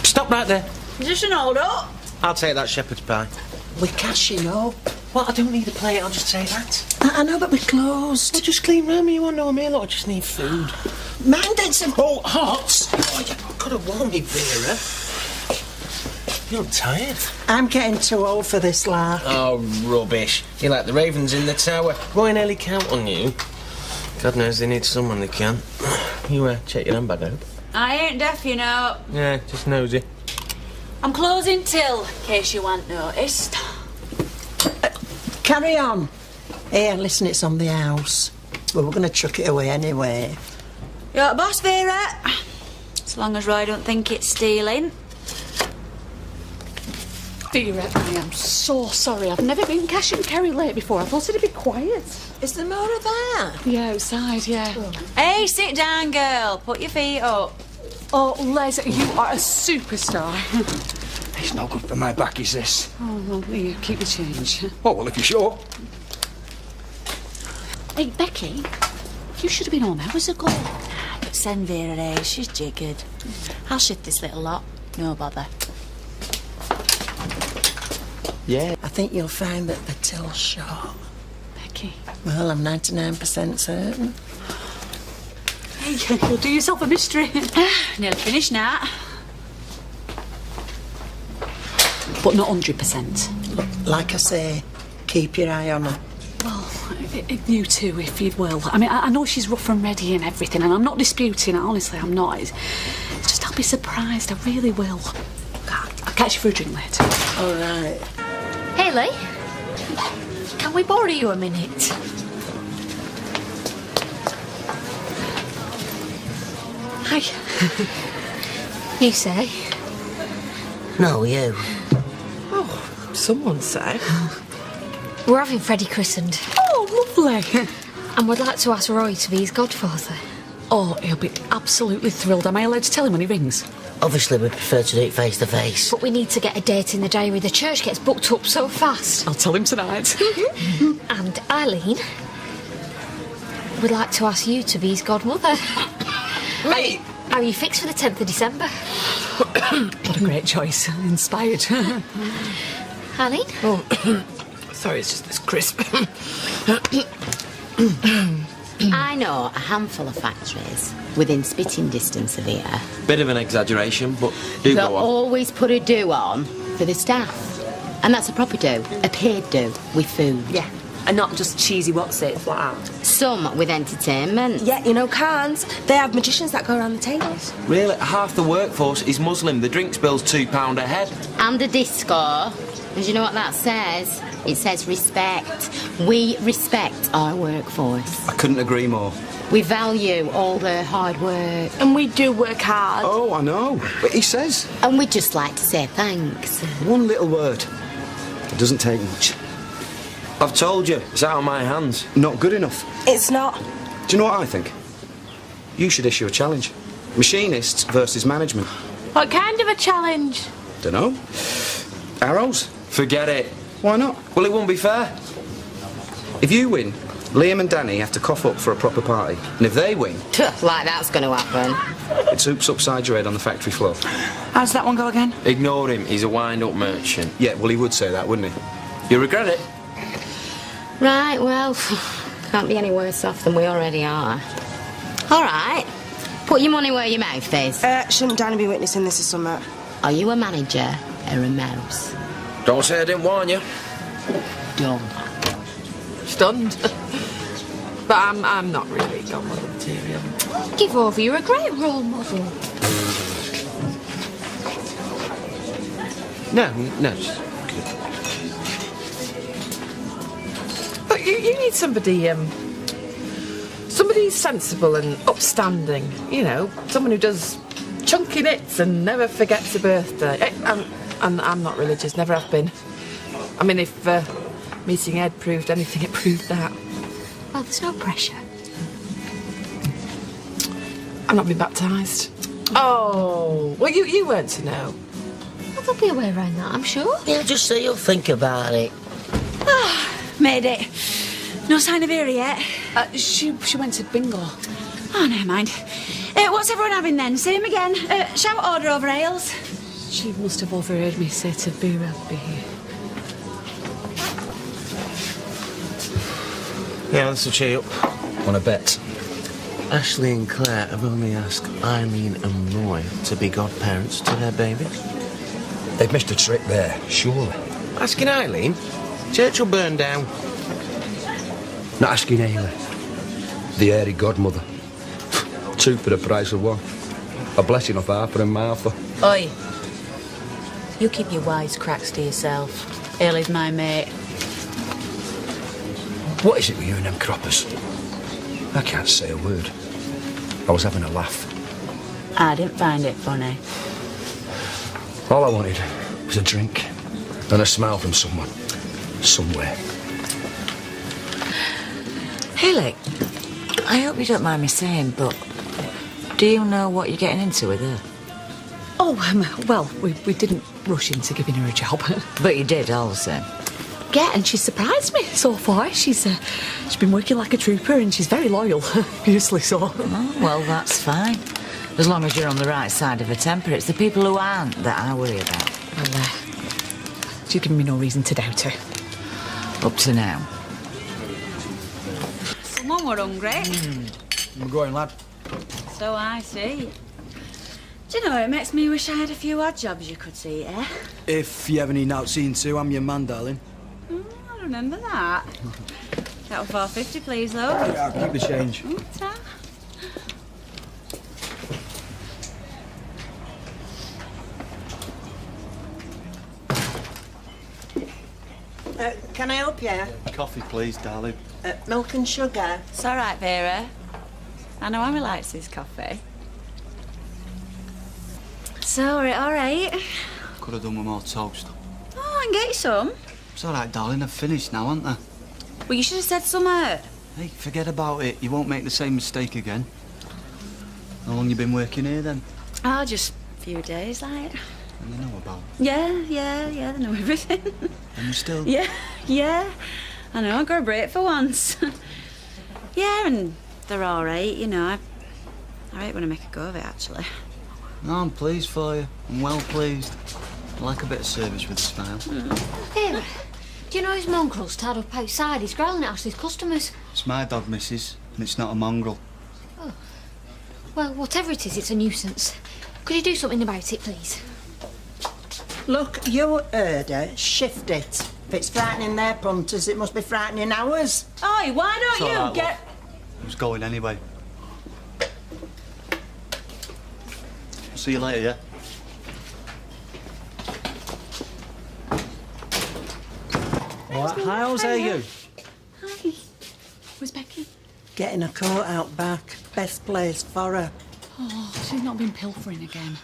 Stop right there. Just an hold up. I'll take that shepherd's pie. We're cashing up. Well, I don't need a plate, I'll just take that. I know, but we're closed. Well, just clean round me, you won't know me. Look, I just need food. Mandate some... Oh, hot? Oh, you could have warned me, Vera. You look tired. I'm getting too old for this, lad. Oh, rubbish. You're like the ravens in the tower. Roy nearly count on you. God knows they need someone they can. You check your handbag out. I ain't deaf, you know. Yeah, just nosy. I'm closing till, in case you weren't noticed. Carry on. Here, listen, it's on the house. Well, we're going to chuck it away anyway. You're the boss, Vera. As long as Roy don't think it's stealing. Vera, I am so sorry. I've never been cash and carry late before. I thought it'd be quiet. Is there more of that? Yeah, outside, yeah. Oh. Hey, sit down, girl. Put your feet up. Oh, Les, you are a superstar. It's no good for my back, is this? Oh, well, here, keep the change. Oh, well, if you're sure. Hey, Becky, you should have been home hours ago. But send Vera here. She's jiggered. I'll shift this little lot. No bother. Yeah. I think you'll find that the till's short. Becky. Well, I'm 99% certain. Hey, you'll do yourself a mystery. Nearly finished now. But not 100%. Like I say, keep your eye on her. Well, you too, if you will. I mean, I know she's rough and ready and everything, and I'm not disputing it, honestly, I'm not. It's just I'll be surprised, I really will. I'll catch you for a drink later. All right. Hey, Lee. Can we borrow you a minute? Hi. You say? No, you. Oh, someone say. We're having Freddie christened. Oh, lovely. And we'd like to ask Roy to be his godfather. Oh, he'll be absolutely thrilled. Am I allowed to tell him when he rings? Obviously, we prefer to do it face to face. But we need to get a date in the diary. The church gets booked up so fast. I'll tell him tonight. And Eileen, we'd like to ask you to be his godmother. Me? Are you fixed for the 10th of December? What a great choice. Inspired. Eileen? Oh, sorry, it's just this crisp. I know a handful of factories within spitting distance of here. Bit of an exaggeration, but do They'll go on. always put a do on for the staff. And that's a proper do, a paid do, with food. Yeah. And not just cheesy what's-its like that. Some with entertainment. Yeah, you know, cans. They have magicians that go around the tables. Really? Half the workforce is Muslim. The drinks bill's £2 a head. And a disco. And do you know what that says? It says respect. We respect our workforce. I couldn't agree more. We value all their hard work. And we do work hard. Oh, I know. But he says. And we'd just like to say thanks. One little word. It doesn't take much. I've told you, it's out of my hands. Not good enough. It's not. Do you know what I think? You should issue a challenge. Machinists versus management. What kind of a challenge? Dunno. Arrows? Forget it. Why not? Well, it won't be fair. If you win, Liam and Danny have to cough up for a proper party. And if they win... Like that's going to happen. It's oops upside your head on the factory floor. How does that one go again? Ignore him, he's a wind-up merchant. Yeah, well, he would say that, wouldn't he? You'll regret it. Right, well, can't be any worse off than we already are. All right. Put your money where your mouth is. Shouldn't Danny be witnessing this or something? Are you a manager or a mouse? Don't say I didn't warn you. Done. Stunned. But I'm not really godmother material. Give over, you're a great role model. No. But you need somebody, somebody sensible and upstanding. You know, someone who does chunky knits and never forgets a birthday. And I'm not religious, never have been. I mean, if meeting Ed proved anything, it proved that. Well, there's no pressure. I've not been baptised. Oh, well, you weren't to know. Well, there'll be a way around that, I'm sure. Yeah, just say you'll think about it. Made it. No sign of her yet. She went to bingo. Oh, never mind. What's everyone having then? Same again. Shout order over ales. She must have overheard me say to be rugby. Yeah, this will cheer you up. Want a bet? Ashley and Claire have only asked Eileen and Roy to be godparents to their babies. They've missed a trick there, surely. Asking Eileen? Church will burn down. Not asking Hayley. The airy godmother. Two for the price of one. A blessing of Arthur and Martha. Oi. You keep your wisecracks to yourself. Hayley's my mate. What is it with you and them croppers? I can't say a word. I was having a laugh. I didn't find it funny. All I wanted was a drink and a smile from someone. Somewhere. Hayley, I hope you don't mind me saying, but do you know what you're getting into with her? Oh, well, we didn't rush into giving her a job. But you did, all the same. Yeah, and she surprised me so far. She's been working like a trooper and she's very loyal, fiercely so. Oh, well, that's fine. As long as you're on the right side of the temper. It's the people who aren't that I worry about. Well, she's given me no reason to doubt her. Up to now. Someone were hungry. I'm going, lad. So I see. Do you know, it makes me wish I had a few odd jobs you could see, eh? If you ever need out seeing too, I'm your man, darling. I remember that. That was $4.50, please, though. Yeah, I'll keep the change. Ta. Can I help you? Coffee, please, darling. Milk and sugar. It's all right, Vera. I know Amy likes his coffee. So, all right. Could have done with more toast. Oh, I can get you some. It's all right, darling. I've finished now, haven't I? Well, you should have said something. Hey, forget about it. You won't make the same mistake again. How long you been working here, then? Oh, just a few days, like. And they know about Yeah, they know everything. And you still... Yeah. I know, I got a break for once. Yeah, and they're all right, you know. I hate when I make a go of it, actually. No, I'm pleased for you. I'm well pleased. I like a bit of service with a smile. Here, do you know his mongrel's tied up outside? He's growling at Ashley's customers. It's my dog, missus, and it's not a mongrel. Oh. Well, whatever it is, it's a nuisance. Could you do something about it, please? Look, you heard her. Shift it. If it's frightening their punters, it must be frightening ours. Oi, why don't It's all you right, get... Who's going anyway? See you later, yeah? What how's are you? Hi. Where's Becky? Getting a coat out back. Best place for her. Oh, she's not been pilfering again.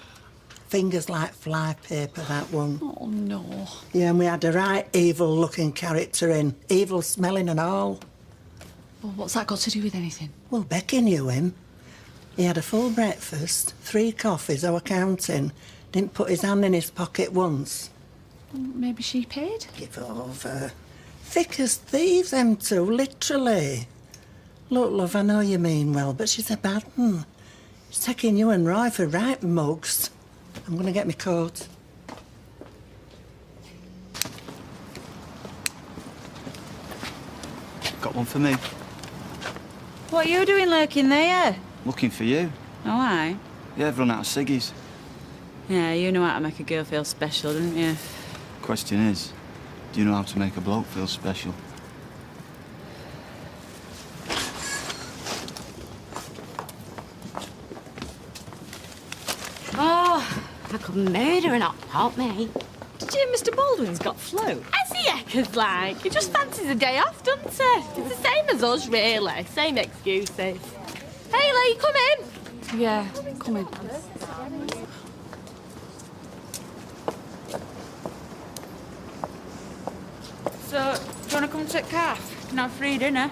Fingers like fly paper, that one. Oh, no. Yeah, and we had a right evil-looking character in. Evil-smelling and all. Well, what's that got to do with anything? Well, Becky knew him. He had a full breakfast, 3 coffees, I were counting. Didn't put his hand in his pocket once. Well, maybe she paid? Give over. Thick as thieves, them two, literally. Look, love, I know you mean well, but she's a bad one. She's taking you and Roy for right mugs. I'm going to get my coat. Got one for me. What are you doing lurking there? Looking for you. Oh, aye? Yeah, I've run out of ciggies. Yeah, you know how to make a girl feel special, don't you? Question is, do you know how to make a bloke feel special? Oh, I could murder an hot pot, mate. Did you hear Mr. Baldwin's got flu? Has he eckers like? He just fancies a day off, doesn't he? It's the same as us, really. Same excuses. Hey, Lee, come in. Yeah, come in. So, do you want to come to calf? Not free dinner.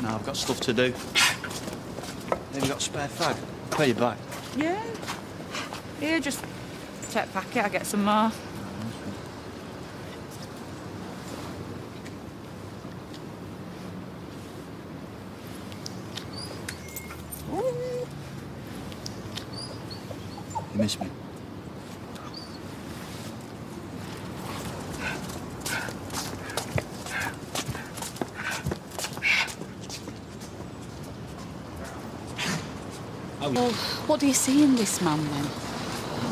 No, I've got stuff to do. Have you got a spare fag? Pay you back. Yeah. Here, just take a packet, I'll get some more. You miss me? Well, what do you see in this man, then?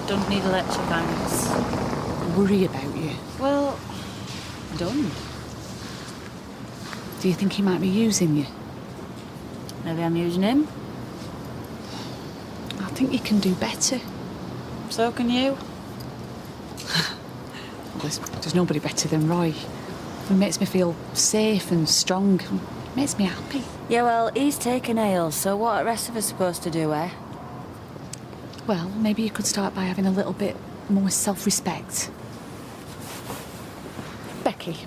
Don't need a lecture, thanks. I worry about you. Well, done. Do you think he might be using you? Maybe I'm using him. I think you can do better. So can you. There's nobody better than Roy. He makes me feel safe and strong. Makes me happy. Yeah, well, he's taken ale, so what are the rest of us supposed to do, eh? Well, maybe you could start by having a little bit more self-respect. Becky,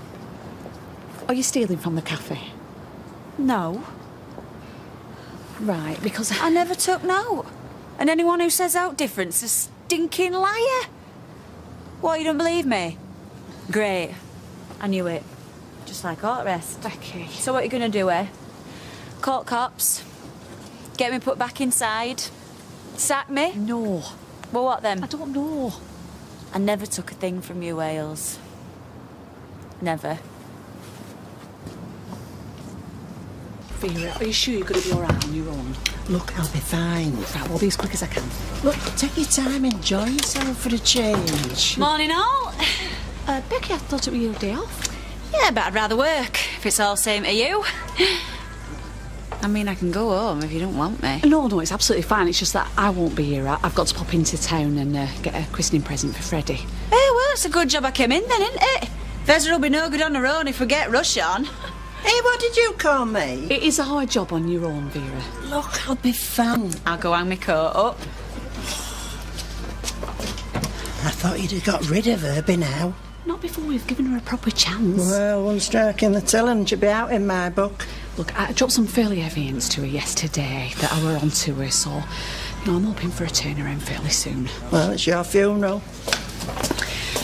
are you stealing from the cafe? No. Right, because I never took no. And anyone who says out different's a stinking liar. What, you don't believe me? Great. I knew it. Just like all the rest. Becky. So what are you going to do, eh? Call cops? Get me put back inside? Sack me? No. Well, what then? I don't know. I never took a thing from you, Wales. Never. Vera, are you sure you're going to be all right on your own? Look, I'll be fine. Right, we'll be as quick as I can. Look, take your time, enjoy yourself for a change. Morning, all. Becky, I thought it was your day off. Yeah, but I'd rather work, if it's all same to you. I mean, I can go home if you don't want me. No, it's absolutely fine. It's just that I won't be here. I've got to pop into town and get a christening present for Freddie. Hey, well, it's a good job I came in then, isn't it? Vezra will be no good on her own if we get rush on. Hey, what did you call me? It is a hard job on your own, Vera. Look, I'll be fun. I'll go hang my coat up. I thought you'd have got rid of her by now. Not before we've given her a proper chance. Well, one strike in the till and she'll be out in my book. Look, I dropped some fairly heavy hints to her yesterday that I were on to her, so, you know, I'm hoping for a turnaround fairly soon. Well, it's your funeral.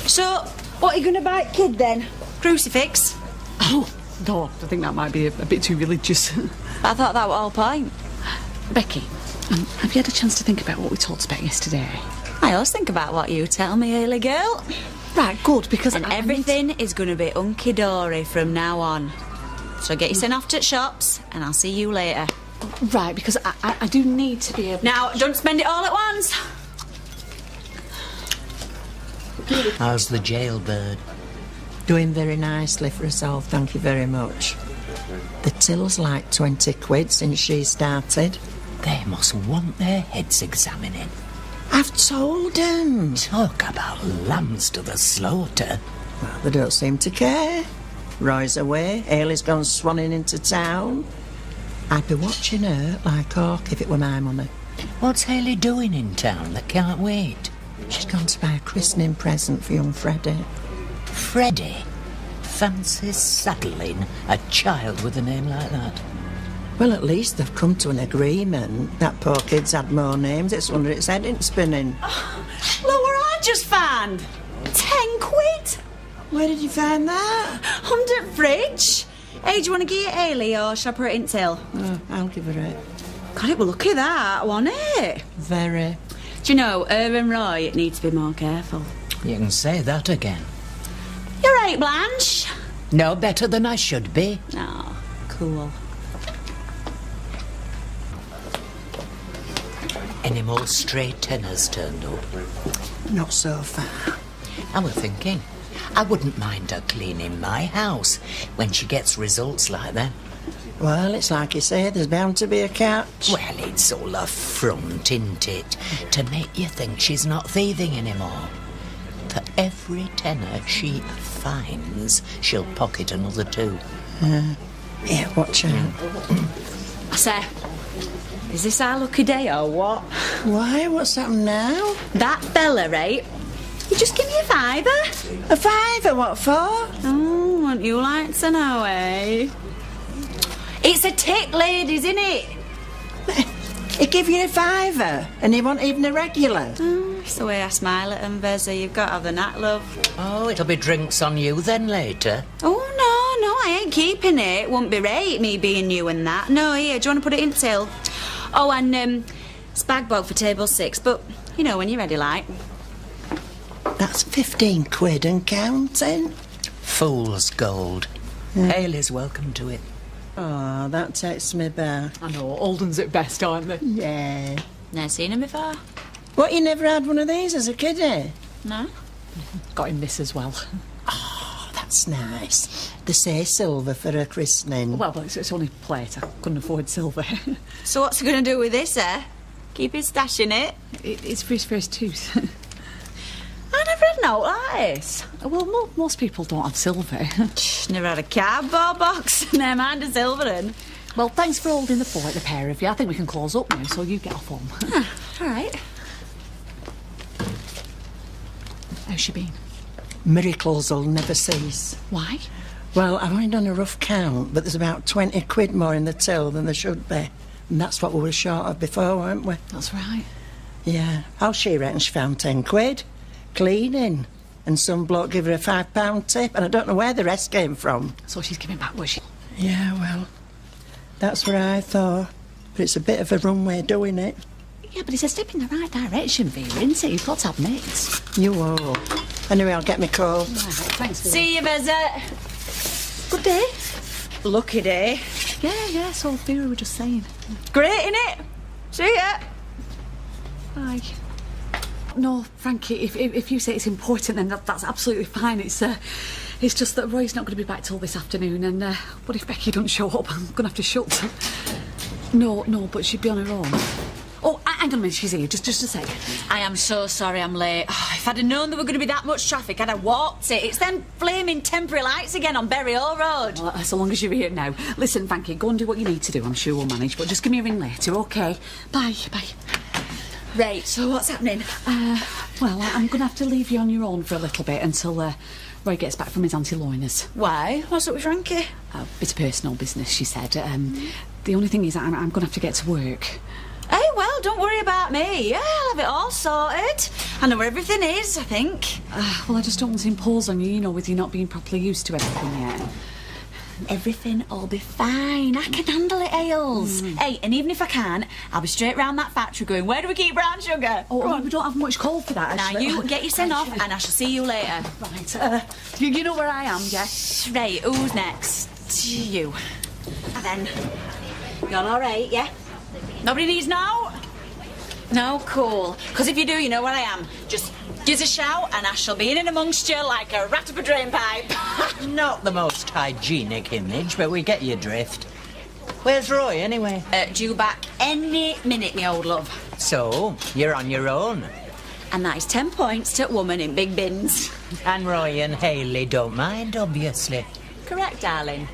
So, what are you going to buy a kid then? Crucifix? Oh, no, I think that might be a bit too religious. I thought that was all point. Becky, have you had a chance to think about what we talked about yesterday? I always think about what you tell me, early girl. Right, good, because... And everything is going to be hunky-dory from now on. So get your son off to the shops, and I'll see you later. Right, because I do need to be able... Now, don't spend it all at once. How's the jailbird? Doing very nicely for herself, thank you very much. The till's like 20 quid since she started. They must want their heads examining. I've told them. Talk about lambs to the slaughter. Well, they don't seem to care. Roy's away, Ailey's gone swanning into town. I'd be watching her like hawk if it were my money. What's Hayley doing in town that can't wait? She's gone to buy a christening present for young Freddie. Freddie? Fancy saddling a child with a name like that? Well, at least they've come to an agreement. That poor kid's had more names. It's under its head ain't spinning. Oh, look what I just found. 10 quid. Where did you find that? Under the fridge. Hey, do you want to give it Hayley or shall I put it in till? Oh, I'll give her it. God, it will look at that, won't it? Very. Do you know, her and Roy need to be more careful. You can say that again. You're right, Blanche. No better than I should be. Oh, cool. Any more stray tenors turned up? Not so far. I was thinking, I wouldn't mind her cleaning my house when she gets results like that. Well, it's like you say, there's bound to be a catch. Well, it's all a front, isn't it? To make you think she's not thieving anymore. For every tenner she finds, she'll pocket another 2. Yeah, watch out. I say, is this our lucky day or what? Why? What's happened now? That fella, right? You just give me a £5. A £5? What for? Oh, wouldn't you like to know, eh? It's a tick, ladies, isn't it? He give you a £5 and he wasn't even a regular. It's the way I smile at him, Vezza. You've got to have the knack, love. Oh, it'll be drinks on you then later. Oh, no, I ain't keeping it. Wouldn't be right, me being you and that. No, here, do you want to put it in till? Oh, and spag bog for table 6, but, you know, when you're ready, like. That's 15 quid and counting. Fool's gold. Hayley's welcome to it. Oh, that takes me back. I know, old ones at best, aren't they? Yeah. Never seen him before. What, you never had one of these as a kiddie? No. Got him this as well. Oh, that's nice. They say silver for a christening. Well, it's only plate. I couldn't afford silver. So what's he going to do with this, eh? Keep his stash in it? It's for his first tooth. I never had no like this. Well, most people don't have silver. Never had a cardboard box. Never mind a silver in. Well, thanks for holding the fort, the pair of you. I think we can close up now, so you get off home. All right. How's she been? Miracles will never cease. Why? Well, I've only done a rough count, but there's about 20 quid more in the till than there should be. And that's what we were short of before, weren't we? That's right. Yeah. How she reckon she found 10 quid? Cleaning. And some bloke give her a £5 tip, and I don't know where the rest came from. So she's giving back, was she? Yeah, well, that's what I thought. But it's a bit of a runway doing it. Yeah, but it's a step in the right direction, Vera, isn't it? You've got to admit. You will. Anyway, I'll get my coat. Right, thanks, Vera. See you, Vezza. Good day. Lucky day. Yeah, so Vera were just saying. Great, innit? See ya. Bye. No, Frankie, if you say it's important, then that's absolutely fine. It's just that Roy's not going to be back till this afternoon, and what if Becky doesn't show up? I'm going to have to shut. No, but she'd be on her own. Oh, hang on a minute, she's here. Just a sec. I am so sorry I'm late. Oh, if I'd have known there were going to be that much traffic, I'd have walked it. It's them flaming temporary lights again on Berry Hall Road. Well, so long as you're here now. Listen, Frankie, go and do what you need to do. I'm sure we'll manage, but just give me a ring later, OK? Bye. Right, so what's happening? Well, I'm going to have to leave you on your own for a little bit until Roy gets back from his Auntie Loina's. Why? What's up with Frankie? A bit of personal business, she said. The only thing is I'm going to have to get to work. Hey, well, don't worry about me. Yeah, I'll have it all sorted. I know where everything is, I think. Well, I just don't want to impose on you, with you not being properly used to everything yet. Everything'll be fine. I can handle it, Ailes. Hey, and even if I can't, I'll be straight round that factory going, where do we keep brown sugar? Oh, we don't have much coal for that, Now, actually. you get your send off, and I shall see you later. Right. You know where I am, yeah? Right, who's next? You. And then, you're all right, yeah? Nobody needs no? No, cool. Because if you do, you know where I am. Just give us a shout and I shall be in and amongst you like a rat up a drain pipe. Not the most hygienic image, but we get your drift. Where's Roy, anyway? Due back any minute, me old love. So, you're on your own. And that is 10 points to woman in big bins. And Roy and Hayley don't mind, obviously. Correct, darling.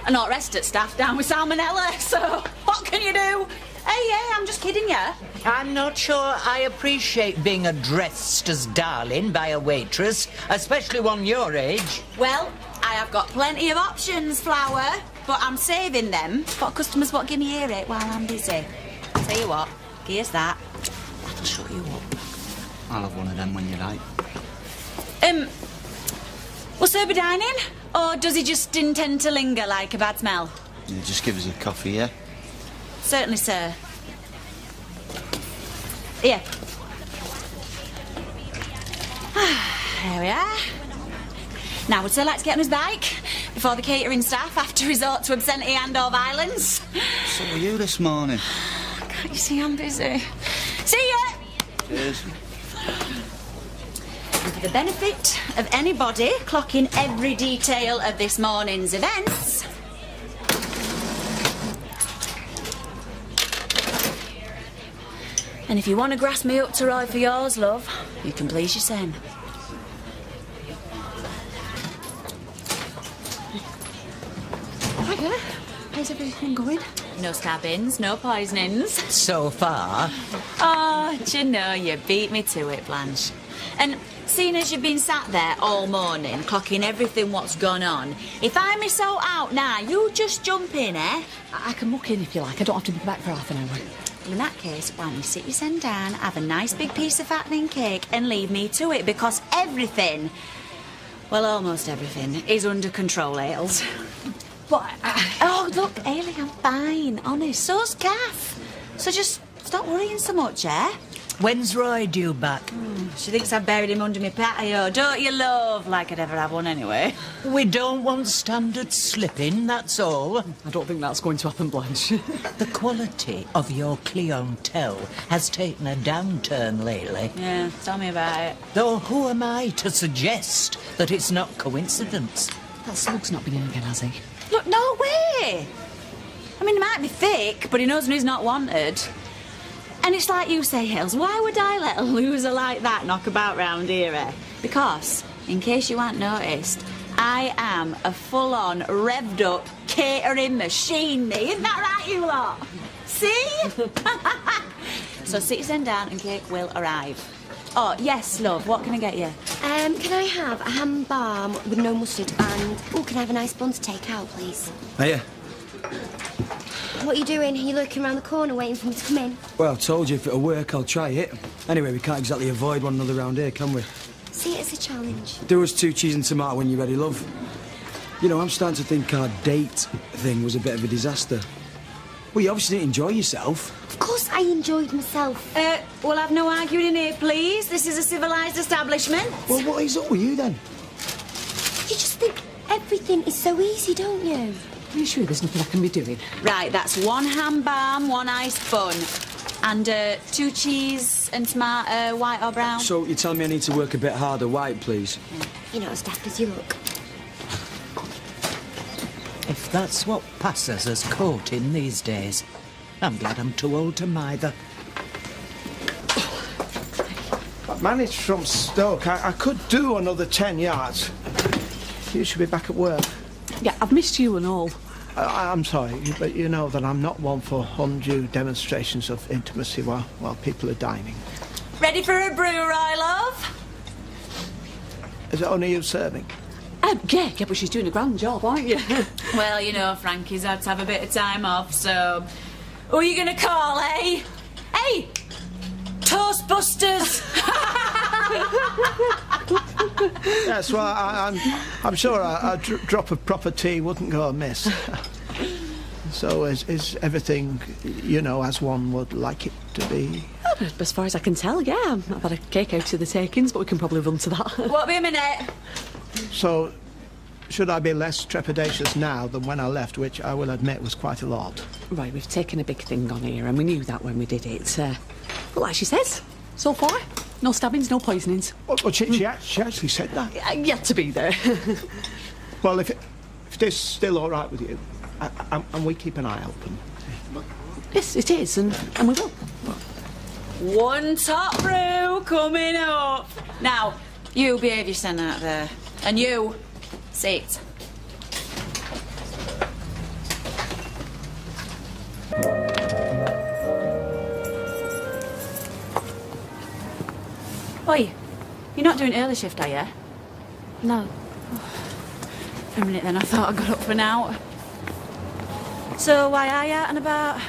And not rest at staff down with salmonella, so what can you do? Hey, I'm just kidding you. I'm not sure I appreciate being addressed as darling by a waitress, especially one your age. Well, I have got plenty of options, Flower, but I'm saving them for customers what give me earache while I'm busy. Tell you what, here's that. That'll shut you up. I'll have one of them when you like. Will Sir be dining? Or does he just intend to linger like a bad smell? Yeah, just give us a coffee, yeah? Certainly, sir. Here. There we are. Now, would Sir like to get on his bike before the catering staff have to resort to obscenity and/or violence? So are you this morning? Can't you see I'm busy? See ya! Cheers. And for the benefit of anybody clocking every detail of this morning's events, and if you want to grasp me up to Roy for yours, love, you can please your sen. Hiya. How's everything going? No stabbings, no poisonings. So far. Oh, do you know, you beat me to it, Blanche. And seeing as you've been sat there all morning, clocking everything what's gone on, if I miss out now, you just jump in, eh? I can muck in if you like. I don't have to be back for half an hour. Well, in that case, why don't you sit your son down, have a nice big piece of fattening cake and leave me to it, because everything, well, almost everything, is under control, Ailes. But Oh, look, Ailey, I'm fine, honest. So's Kath. So just stop worrying so much, eh? When's Roy due back? She thinks I've buried him under my patio, don't you, love? Like I'd ever have one anyway. We don't want standard slipping, that's all. I don't think that's going to happen, Blanche. The quality of your clientele has taken a downturn lately. Yeah, tell me about it. Though who am I to suggest that it's not coincidence? That slug's not been in again, has he? Look, no way! I mean, he might be thick, but he knows when he's not wanted. And it's like you say, Hills, why would I let a loser like that knock about round here, eh? Because, in case you hadn't noticed, I am a full-on, revved-up catering machine, me. Isn't that right, you lot? See? So sit your down and cake will arrive. Oh, yes, love, what can I get you? Can I have a ham barm with no mustard and... Oh, can I have a nice bun to take out, please? Hiya. What are you doing? Are you lurking around the corner waiting for me to come in? Well, I told you if it'll work, I'll try it. Anyway, we can't exactly avoid one another round here, can we? See it as a challenge. Do us 2 cheese and tomato when you're ready, love. You know, I'm starting to think our date thing was a bit of a disaster. Well, you obviously didn't enjoy yourself. Of course I enjoyed myself. We'll have no arguing in here, please. This is a civilised establishment. Well, what is up with you, then? You just think everything is so easy, don't you? Are you sure there's nothing I can be doing? Right, that's 1 ham barm, 1 iced bun. And 2 cheese and tomato, white or brown. So you're telling me I need to work a bit harder white, please? You're not as daft as you look. If that's what passes as courting these days, I'm glad I'm too old to mither. I managed from Stoke. I could do another 10 yards. You should be back at work. Yeah, I've missed you and all. I'm sorry, but you know that I'm not one for undue demonstrations of intimacy while people are dining. Ready for a brew, Roy, love? Is it only you serving? Yeah, but she's doing a grand job, aren't you? Well, you know, Frankie's had to have a bit of time off, so... Who are you going to call, eh? Hey! Toastbusters! Yes, well, I'm sure a drop of proper tea wouldn't go amiss. So is everything, you know, as one would like it to be? As far as I can tell, yeah. I've had a cake out to the takings, but we can probably run to that. Won't be a minute. So, should I be less trepidatious now than when I left, which I will admit was quite a lot? Right, we've taken a big thing on here, and we knew that when we did it. But like she says, so far, no stabbings, no poisonings. Well, she actually said that. Yet to be there. Well, if it is still all right with you, and we keep an eye open. Yes, it is, and we will. One top brew coming up. Now, you behave yourself out there. And you, sit. Oi, you're not doing early shift, are you? No. For a minute then, I thought I got up for now. So why are you out and about?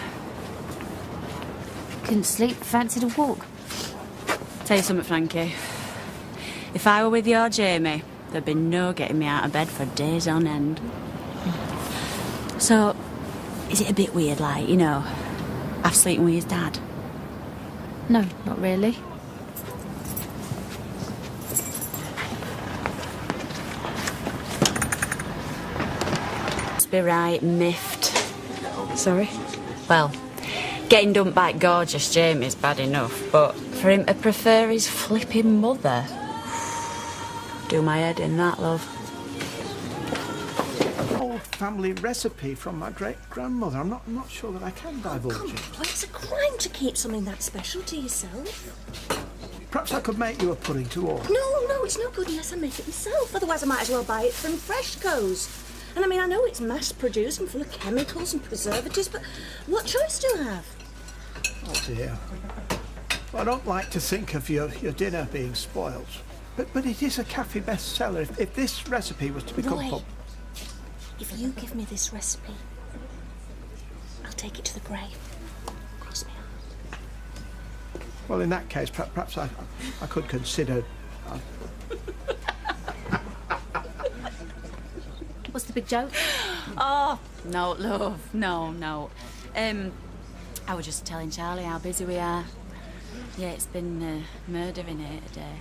Couldn't sleep, fancied a walk. Tell you something, Frankie. If I were with your Jamie, there'd be no getting me out of bed for days on end. So, is it a bit weird, like, you know, half sleeping with his dad? No, not really. Must be right, miffed. Sorry? Well, getting dumped by gorgeous Jamie's bad enough, but for him to prefer his flipping mother... Do my head in that, love. Old family recipe from my great-grandmother. I'm not sure that I can divulge it. Well, it's a crime to keep something that special to yourself. Perhaps I could make you a pudding to order. No, it's no good unless I make it myself. Otherwise, I might as well buy it from Freshco's. And I mean, I know it's mass-produced and full of chemicals and preservatives, but what choice do I have? Oh, dear. Well, I don't like to think of your dinner being spoiled. But it is a cafe bestseller. If this recipe was to become Roy, if you give me this recipe, I'll take it to the grave. Cross me heart. Well, in that case, perhaps I could consider... What's the big joke? Oh, no, love, no. I was just telling Charlie how busy we are. Yeah, it's been murder in here today.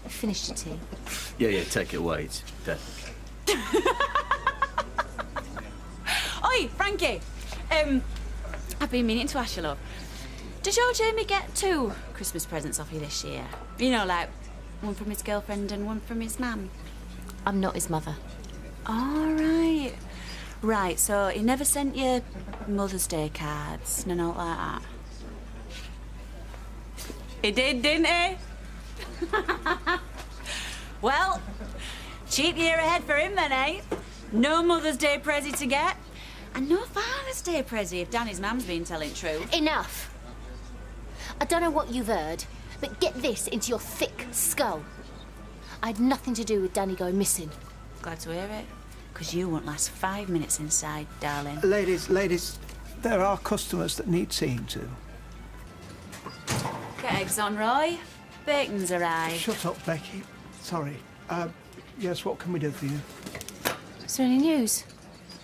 Finished your tea? Yeah, take it away. It's dead. Oi, Frankie! I've been meaning to ask you, love. Does your Jamie get 2 Christmas presents off you this year? You know, like, one from his girlfriend and one from his mum. I'm not his mother. All right. Right, so he never sent you Mother's Day cards, no note like that? He did, didn't he? Well, cheap year ahead for him then, eh? No Mother's Day prezi to get, and no Father's Day prezi if Danny's mum's been telling true. Enough! I don't know what you've heard, but get this into your thick skull. I had nothing to do with Danny going missing. Glad to hear it, because you won't last 5 minutes inside, darling. Ladies, there are customers that need seeing to. Get eggs on, Roy. Bacon's arrived. Shut up, Becky. Sorry. Yes, what can we do for you? Is there any news?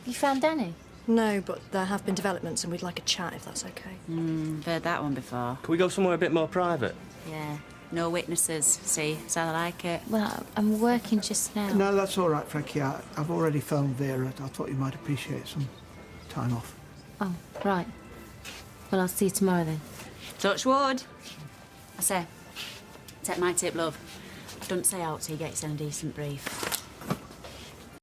You found Danny? No, but there have been developments and we'd like a chat if that's okay. I've heard that one before. Can we go somewhere a bit more private? Yeah. No witnesses, see? That's how I like it. Well, I'm working just now. No, that's all right, Frankie. I've already phoned Vera. I thought you might appreciate some time off. Oh, right. Well, I'll see you tomorrow then. Touch wood. I say, take my tip, love. Don't say out till you get yourself a decent brief.